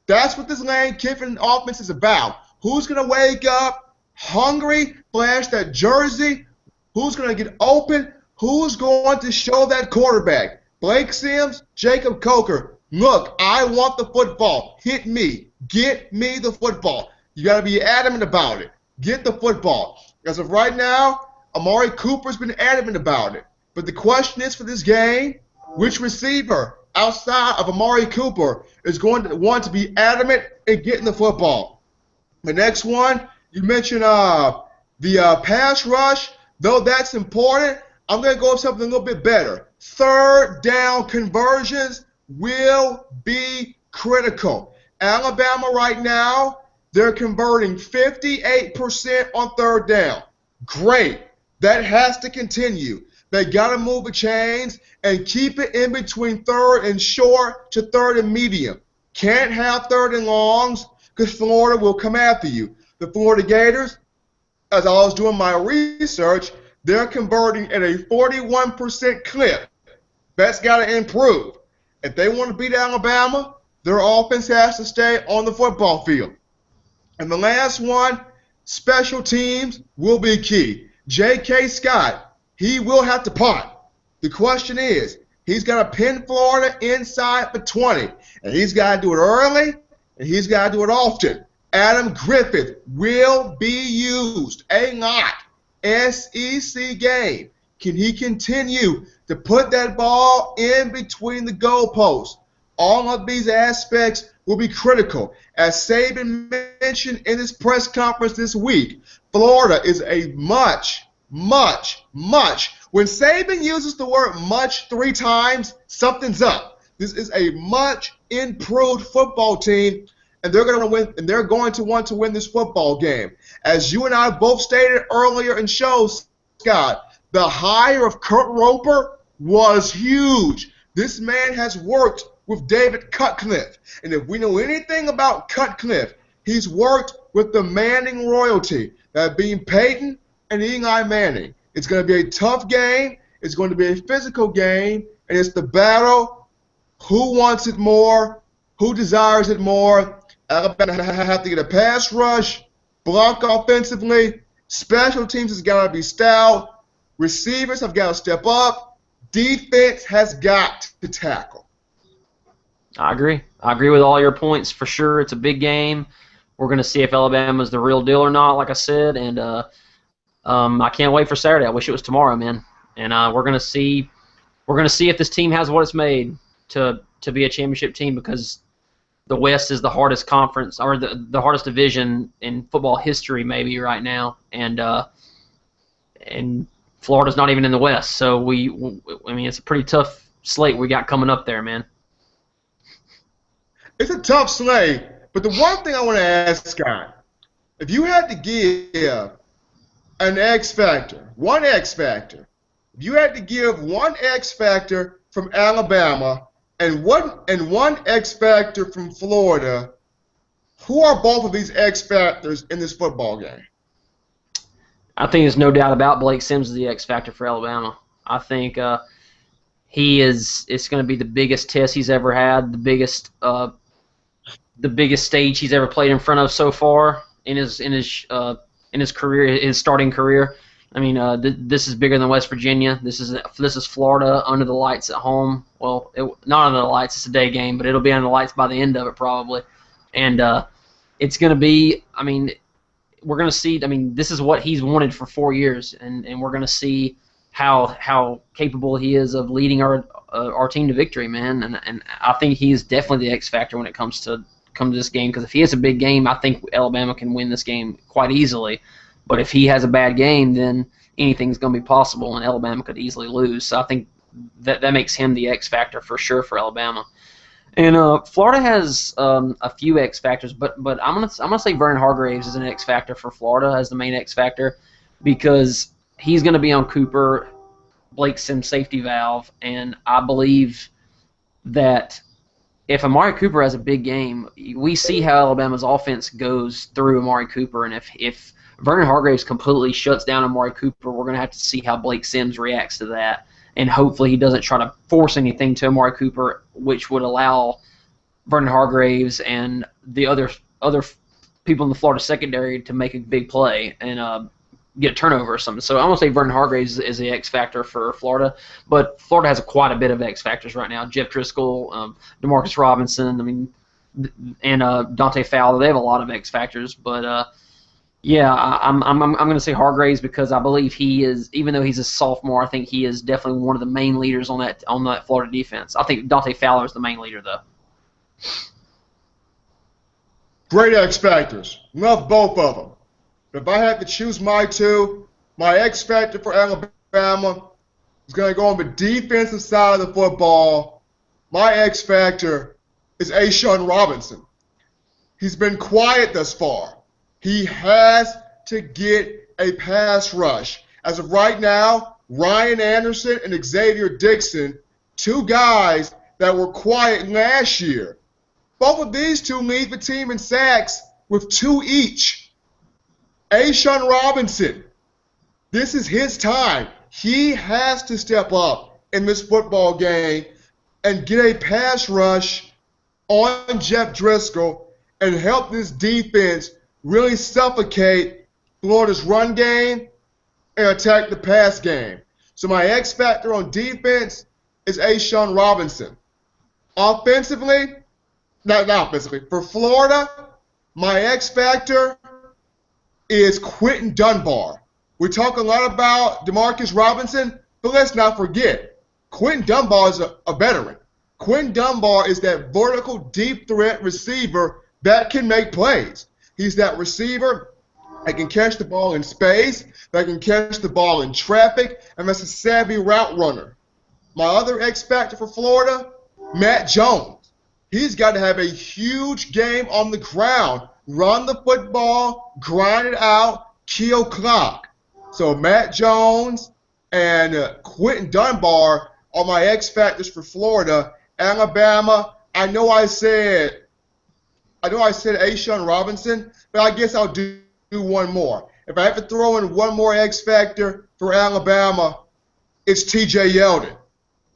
That's what this Lane Kiffin offense is about. Who's going to wake up hungry, flash that jersey? Who's going to get open? Who's going to show that quarterback? Blake Sims, Jacob Coker. Look, I want the football. Hit me. Get me the football. You got to be adamant about it. Get the football. As of right now, Amari Cooper's been adamant about it. But the question is for this game, which receiver outside of Amari Cooper is going to want to be adamant in getting the football? The next one, you mentioned the pass rush. Though that's important, I'm going to go with something a little bit better. Third down conversions will be critical. Alabama right now, they're converting 58% on third down. Great. That has to continue. They got to move the chains and keep it in between third and short to third and medium. Can't have third and longs because Florida will come after you. The Florida Gators, as I was doing my research, they're converting at a 41% clip. That's got to improve. If they want to beat Alabama, their offense has to stay on the football field. And the last one, special teams will be key. J.K. Scott, he will have to punt. The question is, he's got to pin Florida inside the 20. And he's got to do it early, and he's got to do it often. Adam Griffith will be used a lot. SEC game. Can he continue to put that ball in between the goalposts? All of these aspects will be critical. As Saban mentioned in his press conference this week, Florida is a much. When Saban uses the word much 3 times, something's up. This is a much improved football team, and they're going to win, and they're going to want to win this football game. As you and I both stated earlier in shows, Scott, the hire of Kurt Roper was huge. This man has worked with David Cutcliffe, and if we know anything about Cutcliffe, he's worked with the Manning royalty, that being Peyton and Eli Manning. It's going to be a tough game. It's going to be a physical game, and it's the battle. Who wants it more? Who desires it more? Alabama have to get a pass rush, block offensively. Special teams has got to be stout. Receivers have got to step up. Defense has got to tackle. I agree. I agree with all your points for sure. It's a big game. We're going to see if Alabama's the real deal or not, like I said, and I can't wait for Saturday. I wish it was tomorrow, man. And we're going to see if this team has what it's made to be a championship team, because the West is the hardest conference, or the hardest division in football history maybe right now, and Florida's not even in the West. So I mean, it's a pretty tough slate we got coming up there, man. It's a tough slate, but the one thing I want to ask, Scott, if you had to give an X factor, if you had to give one X factor from Alabama and one X factor from Florida, who are both of these X factors in this football game? I think there's no doubt about Blake Sims is the X factor for Alabama. I think it's going to be the biggest test he's ever had, the biggest stage he's ever played in front of so far in his career, his starting career. I mean, this is bigger than West Virginia. This is Florida under the lights at home. Well, not under the lights. It's a day game, but it'll be under the lights by the end of it probably. And it's going to be. I mean, we're going to see. I mean, this is what he's wanted for 4 years, and we're going to see how capable he is of leading our team to victory, man. And I think he's definitely the X factor when it comes to come to this game, because if he has a big game, I think Alabama can win this game quite easily. But if he has a bad game, then anything's going to be possible, and Alabama could easily lose. So I think that makes him the X factor for sure for Alabama. And Florida has a few X factors, but I'm gonna say Vernon Hargreaves is an X factor for Florida as the main X factor, because he's going to be on Cooper, Blake Sims' safety valve, and I believe that if Amari Cooper has a big game, we see how Alabama's offense goes through Amari Cooper, and if Vernon Hargreaves completely shuts down Amari Cooper, we're going to have to see how Blake Sims reacts to that. And hopefully he doesn't try to force anything to Amari Cooper, which would allow Vernon Hargreaves and the other people in the Florida secondary to make a big play and get a turnover or something. So I'm going to say Vernon Hargreaves is the X factor for Florida. But Florida has quite a bit of X factors right now. Jeff Driscoll, Demarcus Robinson, and Dante Fowler. They have a lot of X factors, but yeah, I'm going to say Hargreaves because I believe he is, even though he's a sophomore, I think he is definitely one of the main leaders on that Florida defense. I think Dante Fowler is the main leader, though. Great X factors. Love both of them. If I had to choose my two, my X factor for Alabama is going to go on the defensive side of the football. My X factor is A'Shawn Robinson. He's been quiet thus far. He has to get a pass rush. As of right now, Ryan Anderson and Xavier Dixon, two guys that were quiet last year. Both of these two lead the team in sacks with 2 each. A'Shawn Robinson, this is his time. He has to step up in this football game and get a pass rush on Jeff Driscoll and help this defense really suffocate Florida's run game and attack the pass game. So my X factor on defense is A'Shawn Robinson. Offensively, not offensively, for Florida, my X factor is Quentin Dunbar. We talk a lot about Demarcus Robinson, but let's not forget, Quentin Dunbar is a veteran. Quentin Dunbar is that vertical deep threat receiver that can make plays. He's that receiver that can catch the ball in space, that can catch the ball in traffic, and that's a savvy route runner. My other X factor for Florida, Matt Jones. He's got to have a huge game on the ground, run the football, grind it out, kill clock. So Matt Jones and Quentin Dunbar are my X factors for Florida. Alabama, I know I said A'Shawn Robinson, but I guess I'll do one more. If I have to throw in one more X factor for Alabama, it's T.J. Yeldon.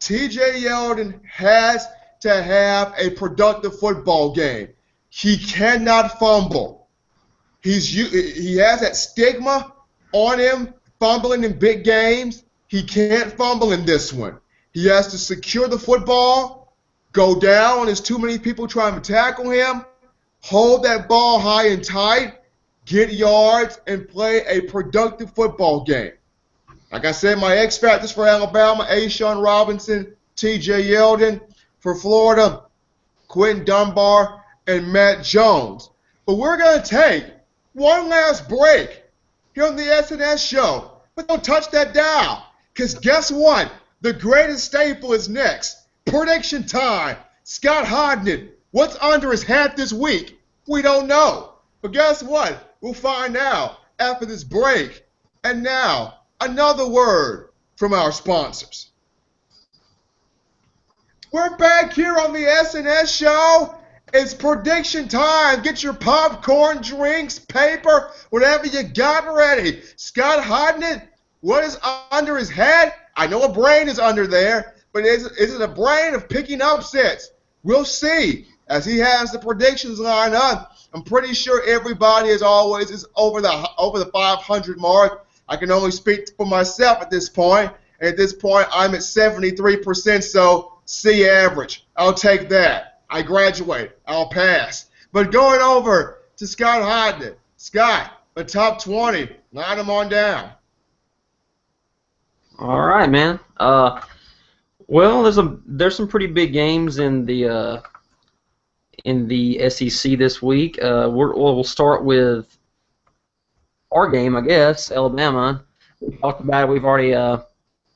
T.J. Yeldon has to have a productive football game. He cannot fumble. He has that stigma on him, fumbling in big games. He can't fumble in this one. He has to secure the football, go down when there's too many people trying to tackle him, hold that ball high and tight, get yards, and play a productive football game. Like I said, my X factors for Alabama, A'Shawn Robinson, T.J. Yeldon. For Florida, Quentin Dunbar, and Matt Jones. But we're going to take one last break here on the SNS show. But don't touch that dial, because guess what? The greatest staple is next. Prediction time. Scott Hodnett, what's under his hat this week? We don't know. But guess what? We'll find out after this break. And now, another word from our sponsors. We're back here on the SNS show. It's prediction time. Get your popcorn, drinks, paper, whatever you got ready. Scott Hodnett, what is under his hat? I know a brain is under there, but is it a brain of picking upsets? We'll see. As he has the predictions lined up, I'm pretty sure everybody, as always, is over the 500 mark. I can only speak for myself at this point. And at this point, I'm at 73%, so C average. I'll take that. I graduate. I'll pass. But going over to Scott Hodnett. Scott, the top 20. Line them on down. All right, man. Well, there's some pretty big games in the in the SEC this week. We'll start with our game, I guess, Alabama. We talked about it. We've already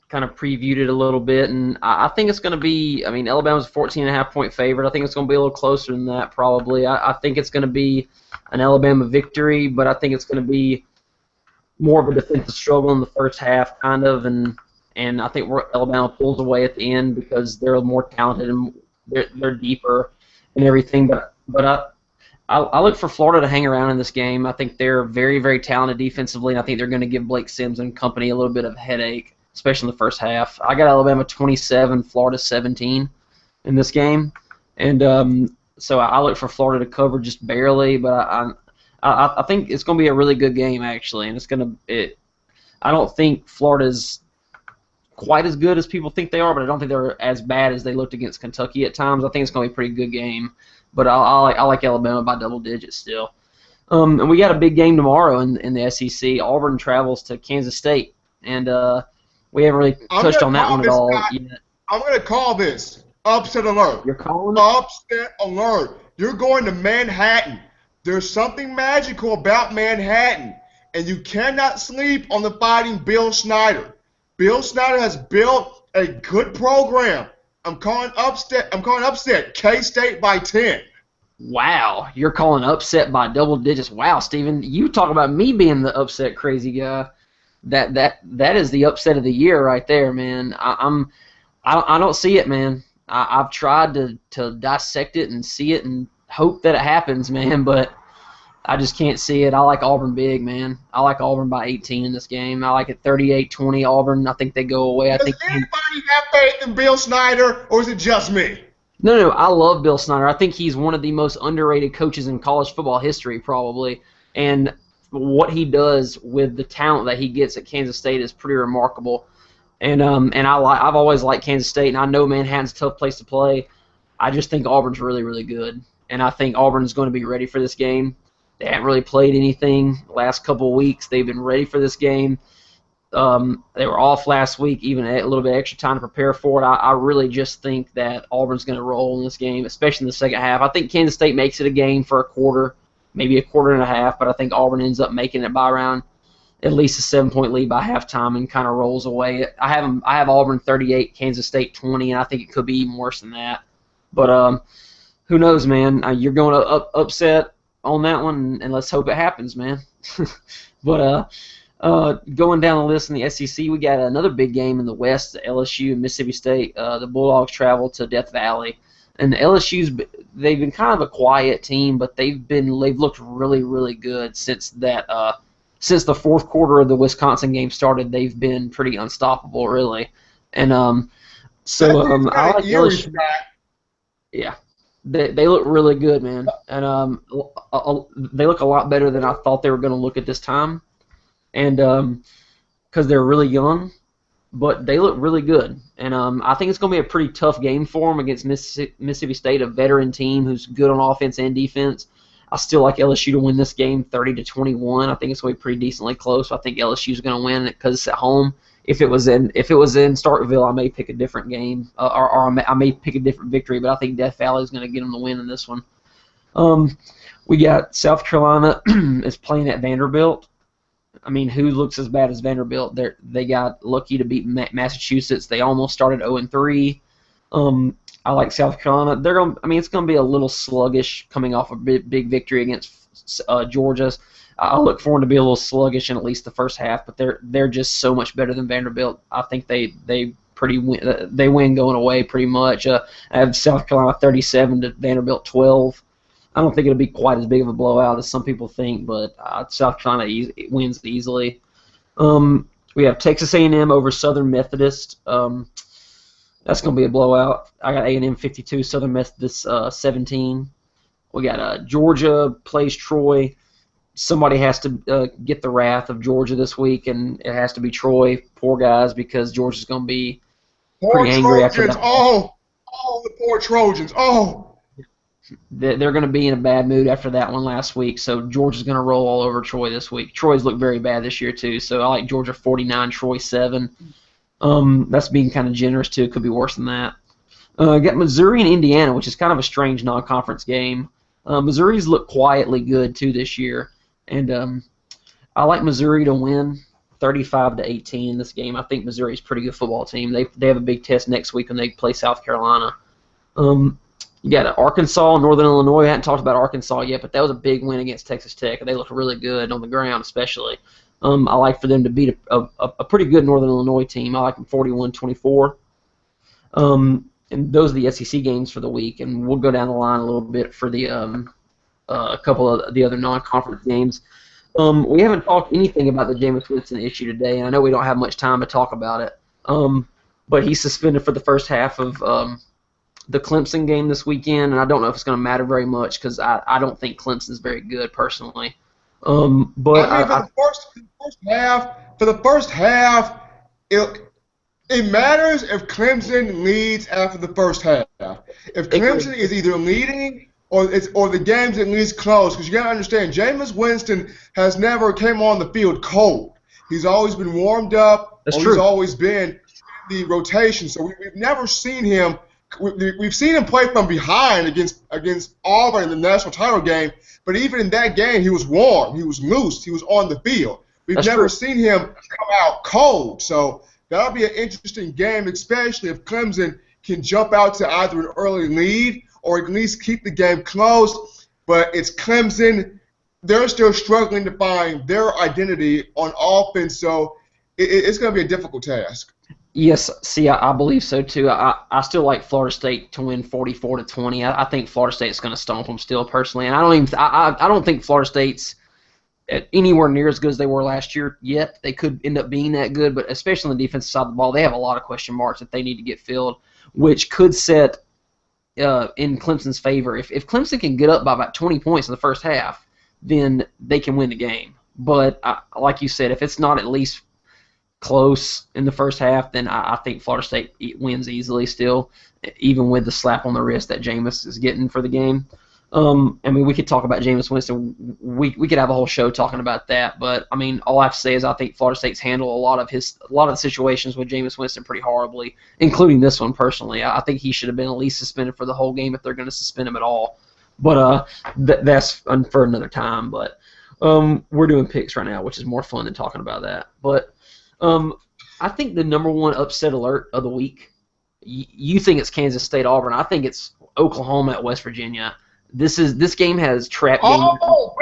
kind of previewed it a little bit, and I think it's going to be, I mean, Alabama's a 14.5-point favorite. I think it's going to be a little closer than that probably. I think it's going to be an Alabama victory, but I think it's going to be more of a defensive struggle in the first half, kind of, and I think Alabama pulls away at the end because they're more talented and they're deeper and everything. But I look for Florida to hang around in this game. I think they're very, very talented defensively, and I think they're going to give Blake Sims and company a little bit of a headache, especially in the first half. I got Alabama 27, Florida 17 in this game, and so I look for Florida to cover just barely. But I think it's going to be a really good game actually, and I don't think Florida's quite as good as people think they are, but I don't think they're as bad as they looked against Kentucky at times. I think it's going to be a pretty good game. But I like Alabama by double digits still. And we got a big game tomorrow in the SEC. Auburn travels to Kansas State, and we haven't really touched on that one at all yet. I'm going to call this upset alert. You're calling it? Upset alert. You're going to Manhattan. There's something magical about Manhattan, and you cannot sleep on the Fighting Bill Snyder. Bill Snyder has built a good program. I'm calling upset. K-State by 10. Wow, you're calling upset by double digits. Wow, Steven, you talk about me being the upset crazy guy. That is the upset of the year right there, man. I don't see it, man. I've tried to dissect it and see it and hope that it happens, man, but I just can't see it. I like Auburn big, man. I like Auburn by 18 in this game. I like it 38-20 Auburn. I think they go away. Does anybody have faith in Bill Snyder, or is it just me? No, I love Bill Snyder. I think he's one of the most underrated coaches in college football history, probably. And what he does with the talent that he gets at Kansas State is pretty remarkable. And I've always liked Kansas State, and I know Manhattan's a tough place to play. I just think Auburn's really, really good, and I think Auburn's going to be ready for this game. They haven't really played anything the last couple of weeks. They've been ready for this game. They were off last week, even a little bit extra time to prepare for it. I really just think that Auburn's going to roll in this game, especially in the second half. I think Kansas State makes it a game for a quarter, maybe a quarter and a half, but I think Auburn ends up making it by around at least a 7-point lead by halftime and kind of rolls away. I have Auburn 38, Kansas State 20, and I think it could be even worse than that. But who knows, man? You're going to upset on that one, and let's hope it happens, man. But going down the list in the SEC, we got another big game in the West, LSU and Mississippi State. The Bulldogs travel to Death Valley, and they've been kind of a quiet team, but they've looked really, really good since the fourth quarter of the Wisconsin game started. They've been pretty unstoppable, really, and I like LSU. Yeah. They look really good, man, and they look a lot better than I thought they were going to look at this time, and because they're really young, but they look really good, and I think it's going to be a pretty tough game for them against Mississippi State, a veteran team who's good on offense and defense. I still like LSU to win this game 30-21. I think it's going to be pretty decently close. I think LSU's going to win it because it's at home. If it was in Starkville, I may pick a different game, or I may pick a different victory. But I think Death Valley is going to get them the win in this one. We got South Carolina is playing at Vanderbilt. I mean, who looks as bad as Vanderbilt? They got lucky to beat Massachusetts. They almost started 0-3. I like South Carolina. It's going to be a little sluggish coming off a big victory against Georgia. I look for them to be a little sluggish in at least the first half, but they're just so much better than Vanderbilt. I think they win going away pretty much. I have South Carolina 37 to Vanderbilt 12. I don't think it'll be quite as big of a blowout as some people think, but South Carolina wins easily. We have Texas A&M over Southern Methodist. That's going to be a blowout. I got A&M 52, Southern Methodist 17. We got Georgia plays Troy. Somebody has to get the wrath of Georgia this week, and it has to be Troy. Poor guys, because Georgia's going to be pretty angry after that. Oh, the poor Trojans. Oh. They're going to be in a bad mood after that one last week, so Georgia's going to roll all over Troy this week. Troy's looked very bad this year, too, so I like Georgia 49, Troy 7. That's being kind of generous, too. It could be worse than that. Got Missouri and Indiana, which is kind of a strange non-conference game. Missouri's looked quietly good too this year, and I like Missouri to win 35-18 in this game. I think Missouri's a pretty good football team. They have a big test next week when they play South Carolina. You got Arkansas, Northern Illinois. I haven't talked about Arkansas yet, but that was a big win against Texas Tech. They looked really good on the ground, especially. I like for them to beat a pretty good Northern Illinois team. I like them 41-24. And those are the SEC games for the week, and we'll go down the line a little bit for the a couple of the other non-conference games. We haven't talked anything about the Jameis Winston issue today, and I know we don't have much time to talk about it. But he's suspended for the first half of the Clemson game this weekend, and I don't know if it's going to matter very much because I don't think Clemson's very good personally. But for the first half, it matters if Clemson leads after the first half. If Clemson is either leading or the game's at least close, because you got to understand, Jameis Winston has never came on the field cold. He's always been warmed up. That's or true. He's always been in the rotation. So we've never seen him. We've seen him play from behind against Auburn in the national title game. But even in that game, he was warm. He was loose. He was on the field. We've never seen him come out cold. So that'll be an interesting game, especially if Clemson can jump out to either an early lead or at least keep the game close. But it's Clemson. They're still struggling to find their identity on offense, so it's going to be a difficult task. Yes, see, I believe so too. I still like Florida State to win 44-20. I think Florida State's going to stomp them still, personally, and I don't think Florida State's anywhere near as good as they were last year yet. They could end up being that good, but especially on the defensive side of the ball, they have a lot of question marks that they need to get filled, which could set in Clemson's favor. If Clemson can get up by about 20 points in the first half, then they can win the game. But like you said, if it's not at least close in the first half, then I think Florida State wins easily still, even with the slap on the wrist that Jameis is getting for the game. I mean, we could talk about Jameis Winston. We could have a whole show talking about that. But I mean, all I have to say is I think Florida State's handled a lot of the situations with Jameis Winston pretty horribly, including this one personally. I think he should have been at least suspended for the whole game if they're going to suspend him at all. But that's for another time. But we're doing picks right now, which is more fun than talking about that. But I think the number one upset alert of the week. You think it's Kansas State Auburn? I think it's Oklahoma at West Virginia. This game has trap game. Oh,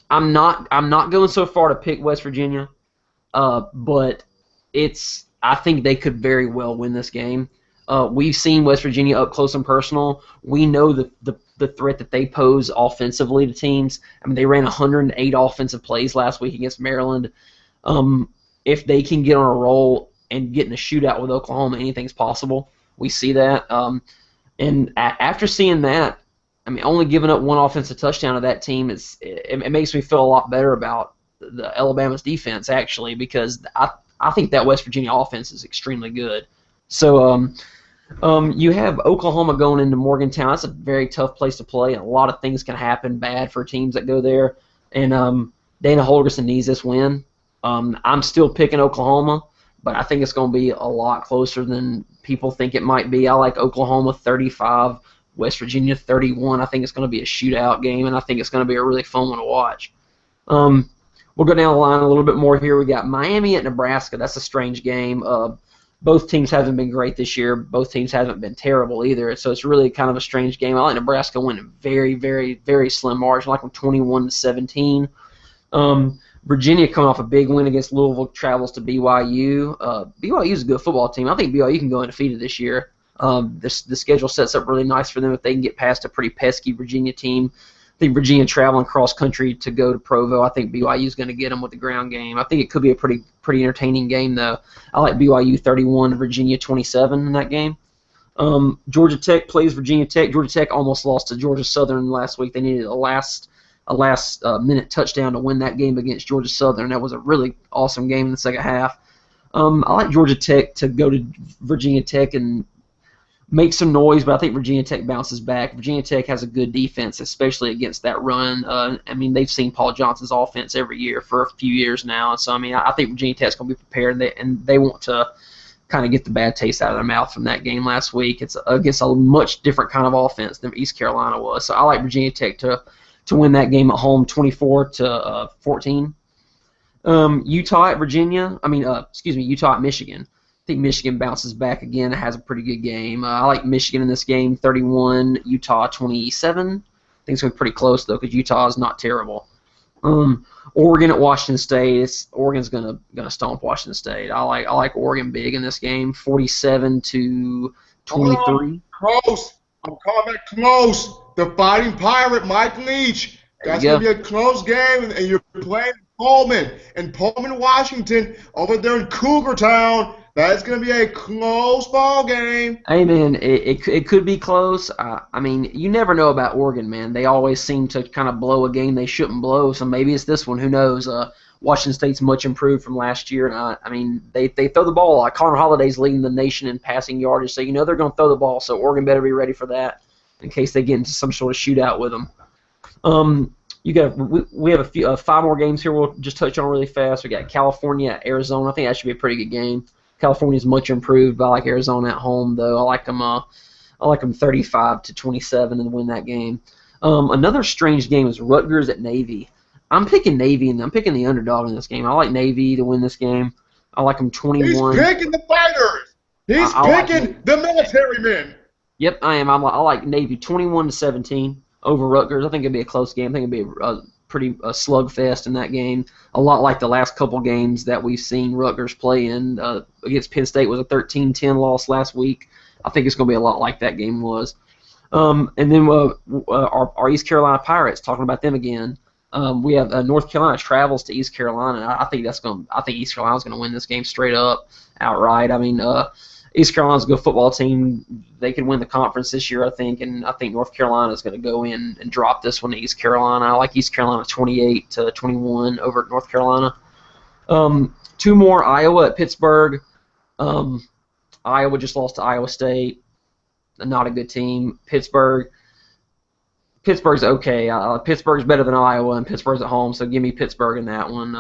I'm not going so far to pick West Virginia, but I think they could very well win this game. We've seen West Virginia up close and personal. We know the threat that they pose offensively to teams. I mean, they ran 108 offensive plays last week against Maryland. If they can get on a roll and get in a shootout with Oklahoma, anything's possible. We see that. And after seeing that, I mean, only giving up one offensive touchdown to that team it makes me feel a lot better about the Alabama's defense, actually, because I think that West Virginia offense is extremely good. So you have Oklahoma going into Morgantown. That's a very tough place to play, and a lot of things can happen bad for teams that go there. And Dana Holgorsen needs this win. I'm still picking Oklahoma, but I think it's going to be a lot closer than people think it might be. I like Oklahoma 35, West Virginia 31. I think it's going to be a shootout game, and I think it's going to be a really fun one to watch. We'll go down the line a little bit more here. We got Miami at Nebraska. That's a strange game. Both teams haven't been great this year. Both teams haven't been terrible either, so it's really kind of a strange game. I like Nebraska winning very, very, very slim margin. I like them 21-17. Virginia coming off a big win against Louisville, travels to BYU. BYU is a good football team. I think BYU can go undefeated this year. The schedule sets up really nice for them if they can get past a pretty pesky Virginia team. I think Virginia traveling cross country to go to Provo. I think BYU is going to get them with the ground game. I think it could be a pretty entertaining game though. I like BYU 31, Virginia 27 in that game. Georgia Tech plays Virginia Tech. Georgia Tech almost lost to Georgia Southern last week. They needed a last minute touchdown to win that game against Georgia Southern. That was a really awesome game in the second half. I like Georgia Tech to go to Virginia Tech and make some noise, but I think Virginia Tech bounces back. Virginia Tech has a good defense, especially against that run. I mean, they've seen Paul Johnson's offense every year for a few years now, so I mean, I think Virginia Tech's going to be prepared, and they want to kind of get the bad taste out of their mouth from that game last week. It's against a much different kind of offense than East Carolina was. So I like Virginia Tech to win that game at home, 24-14. Utah at Virginia. Utah at Michigan. I think Michigan bounces back again. It has a pretty good game. I like Michigan in this game, 31, Utah 27. I think it's going to be pretty close, though, because Utah is not terrible. Oregon at Washington State. Oregon's gonna stomp Washington State. I like Oregon big in this game, 47-23. Close. I'm calling it close. The Fighting Pirate, Mike Leach. That's gonna be a close game, and you're playing Pullman and Pullman, Washington, over there in Cougar Town. That's going to be a close ball game. Hey, man, it could be close. I mean, you never know about Oregon, man. They always seem to kind of blow a game they shouldn't blow, so maybe it's this one. Who knows? Washington State's much improved from last year, and I mean, they throw the ball a lot. Connor Holliday's leading the nation in passing yardage, so they're going to throw the ball, so Oregon better be ready for that in case they get into some sort of shootout with them. We have 5 more games here we'll just touch on really fast. We got California at Arizona. I think that should be a pretty good game. California's much improved, but I like Arizona at home though. I like them 35-27 and win that game. Another strange game is Rutgers at Navy. I'm picking Navy and I'm picking the underdog in this game. I like Navy to win this game. I like them 21. He's picking the fighters. He's picking the military men. Yep, I am. I like Navy 21-17 over Rutgers. I think it'll be a close game. I think it'll be a slugfest in that game. A lot like the last couple games that we've seen Rutgers play in. Against Penn State was a 13-10 loss last week. I think it's going to be a lot like that game was. And then our East Carolina Pirates, talking about them again. We have North Carolina travels to East Carolina. I think East Carolina's going to win this game straight up, outright. I mean, East Carolina's a good football team. They can win the conference this year, I think, and I think North Carolina is going to go in and drop this one to East Carolina. I like East Carolina 28-21 over at North Carolina. 2 more, Iowa at Pittsburgh. Iowa just lost to Iowa State. Not a good team. Pittsburgh's okay. Pittsburgh's better than Iowa, and Pittsburgh's at home, so give me Pittsburgh in that one.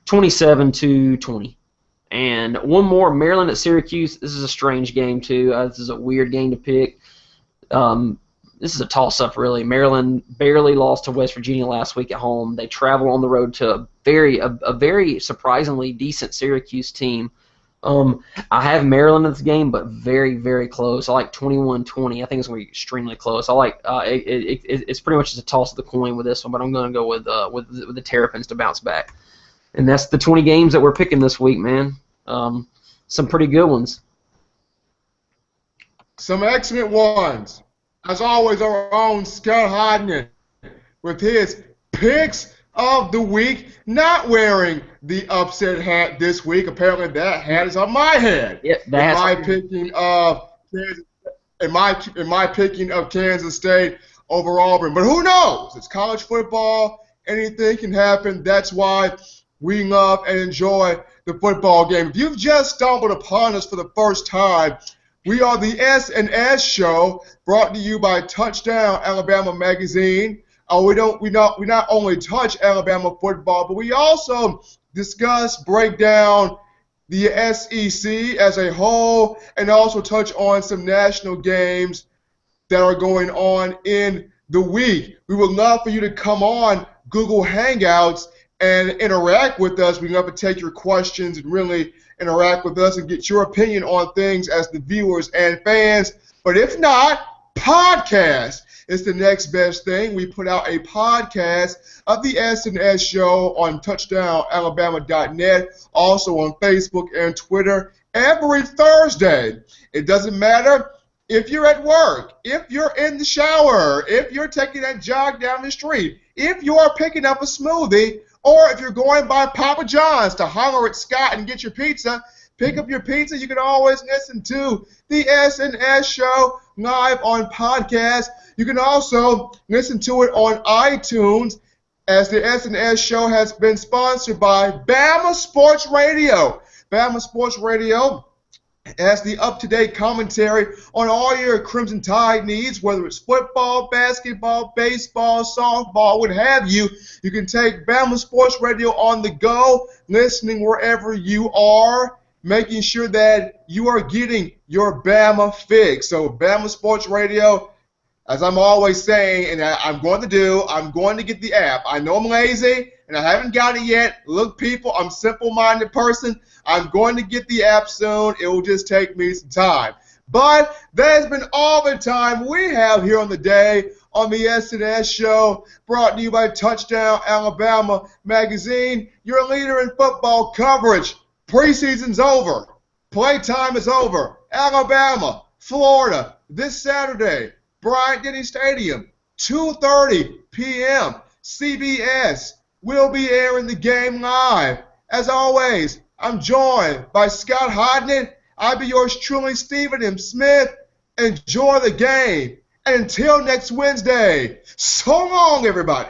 27-20. And one more, Maryland at Syracuse. This is a strange game, too. This is a weird game to pick. This is a toss-up, really. Maryland barely lost to West Virginia last week at home. They travel on the road to a very surprisingly decent Syracuse team. I have Maryland in this game, but very, very close. I like 21-20. I think it's going to be extremely close. I like it's pretty much just a toss of the coin with this one, but I'm going to go with the Terrapins to bounce back. And that's the 20 games that we're picking this week, man. Some pretty good ones. Some excellent ones. As always, our own Scott Hodnett with his picks of the week, not wearing the upset hat this week. Apparently that hat is on my head. Yep, in my picking of Kansas State over Auburn. But who knows? It's college football. Anything can happen. That's why we love and enjoy the football game. If you've just stumbled upon us for the first time, we are the S&S Show, brought to you by Touchdown Alabama Magazine. We not only touch Alabama football, but we also discuss, break down the SEC as a whole, and also touch on some national games that are going on in the week. We would love for you to come on Google Hangouts and interact with us. We'd love to take your questions and really interact with us and get your opinion on things as the viewers and fans. But if not, podcast is the next best thing. We put out a podcast of the S&S Show on touchdownalabama.net, also on Facebook and Twitter every Thursday. It doesn't matter if you're at work, if you're in the shower, if you're taking that jog down the street, if you are picking up a smoothie, or if you're going by Papa John's to holler at Scott and get your pizza, pick up your pizza. You can always listen to the S&S Show live on podcast. You can also listen to it on iTunes, as the S&S Show has been sponsored by Bama Sports Radio. Bama Sports Radio has the up-to-date commentary on all your Crimson Tide needs, whether it's football, basketball, baseball, softball, what have you. You can take Bama Sports Radio on the go, listening wherever you are, making sure that you are getting your Bama fix. So Bama Sports Radio, as I'm always saying, and I'm going to get the app. I know I'm lazy, and I haven't got it yet. Look, people, I'm a simple-minded person. I'm going to get the app soon. It will just take me some time. But that has been all the time we have here on the day on the S&S Show, brought to you by Touchdown Alabama Magazine, your leader in football coverage. Preseason's over. Playtime is over. Alabama, Florida, this Saturday, Bryant-Denny Stadium, 2:30 p.m. CBS will be airing the game live. As always, I'm joined by Scott Hodnett. I'll be yours truly, Stephen M. Smith. Enjoy the game. And until next Wednesday, so long, everybody.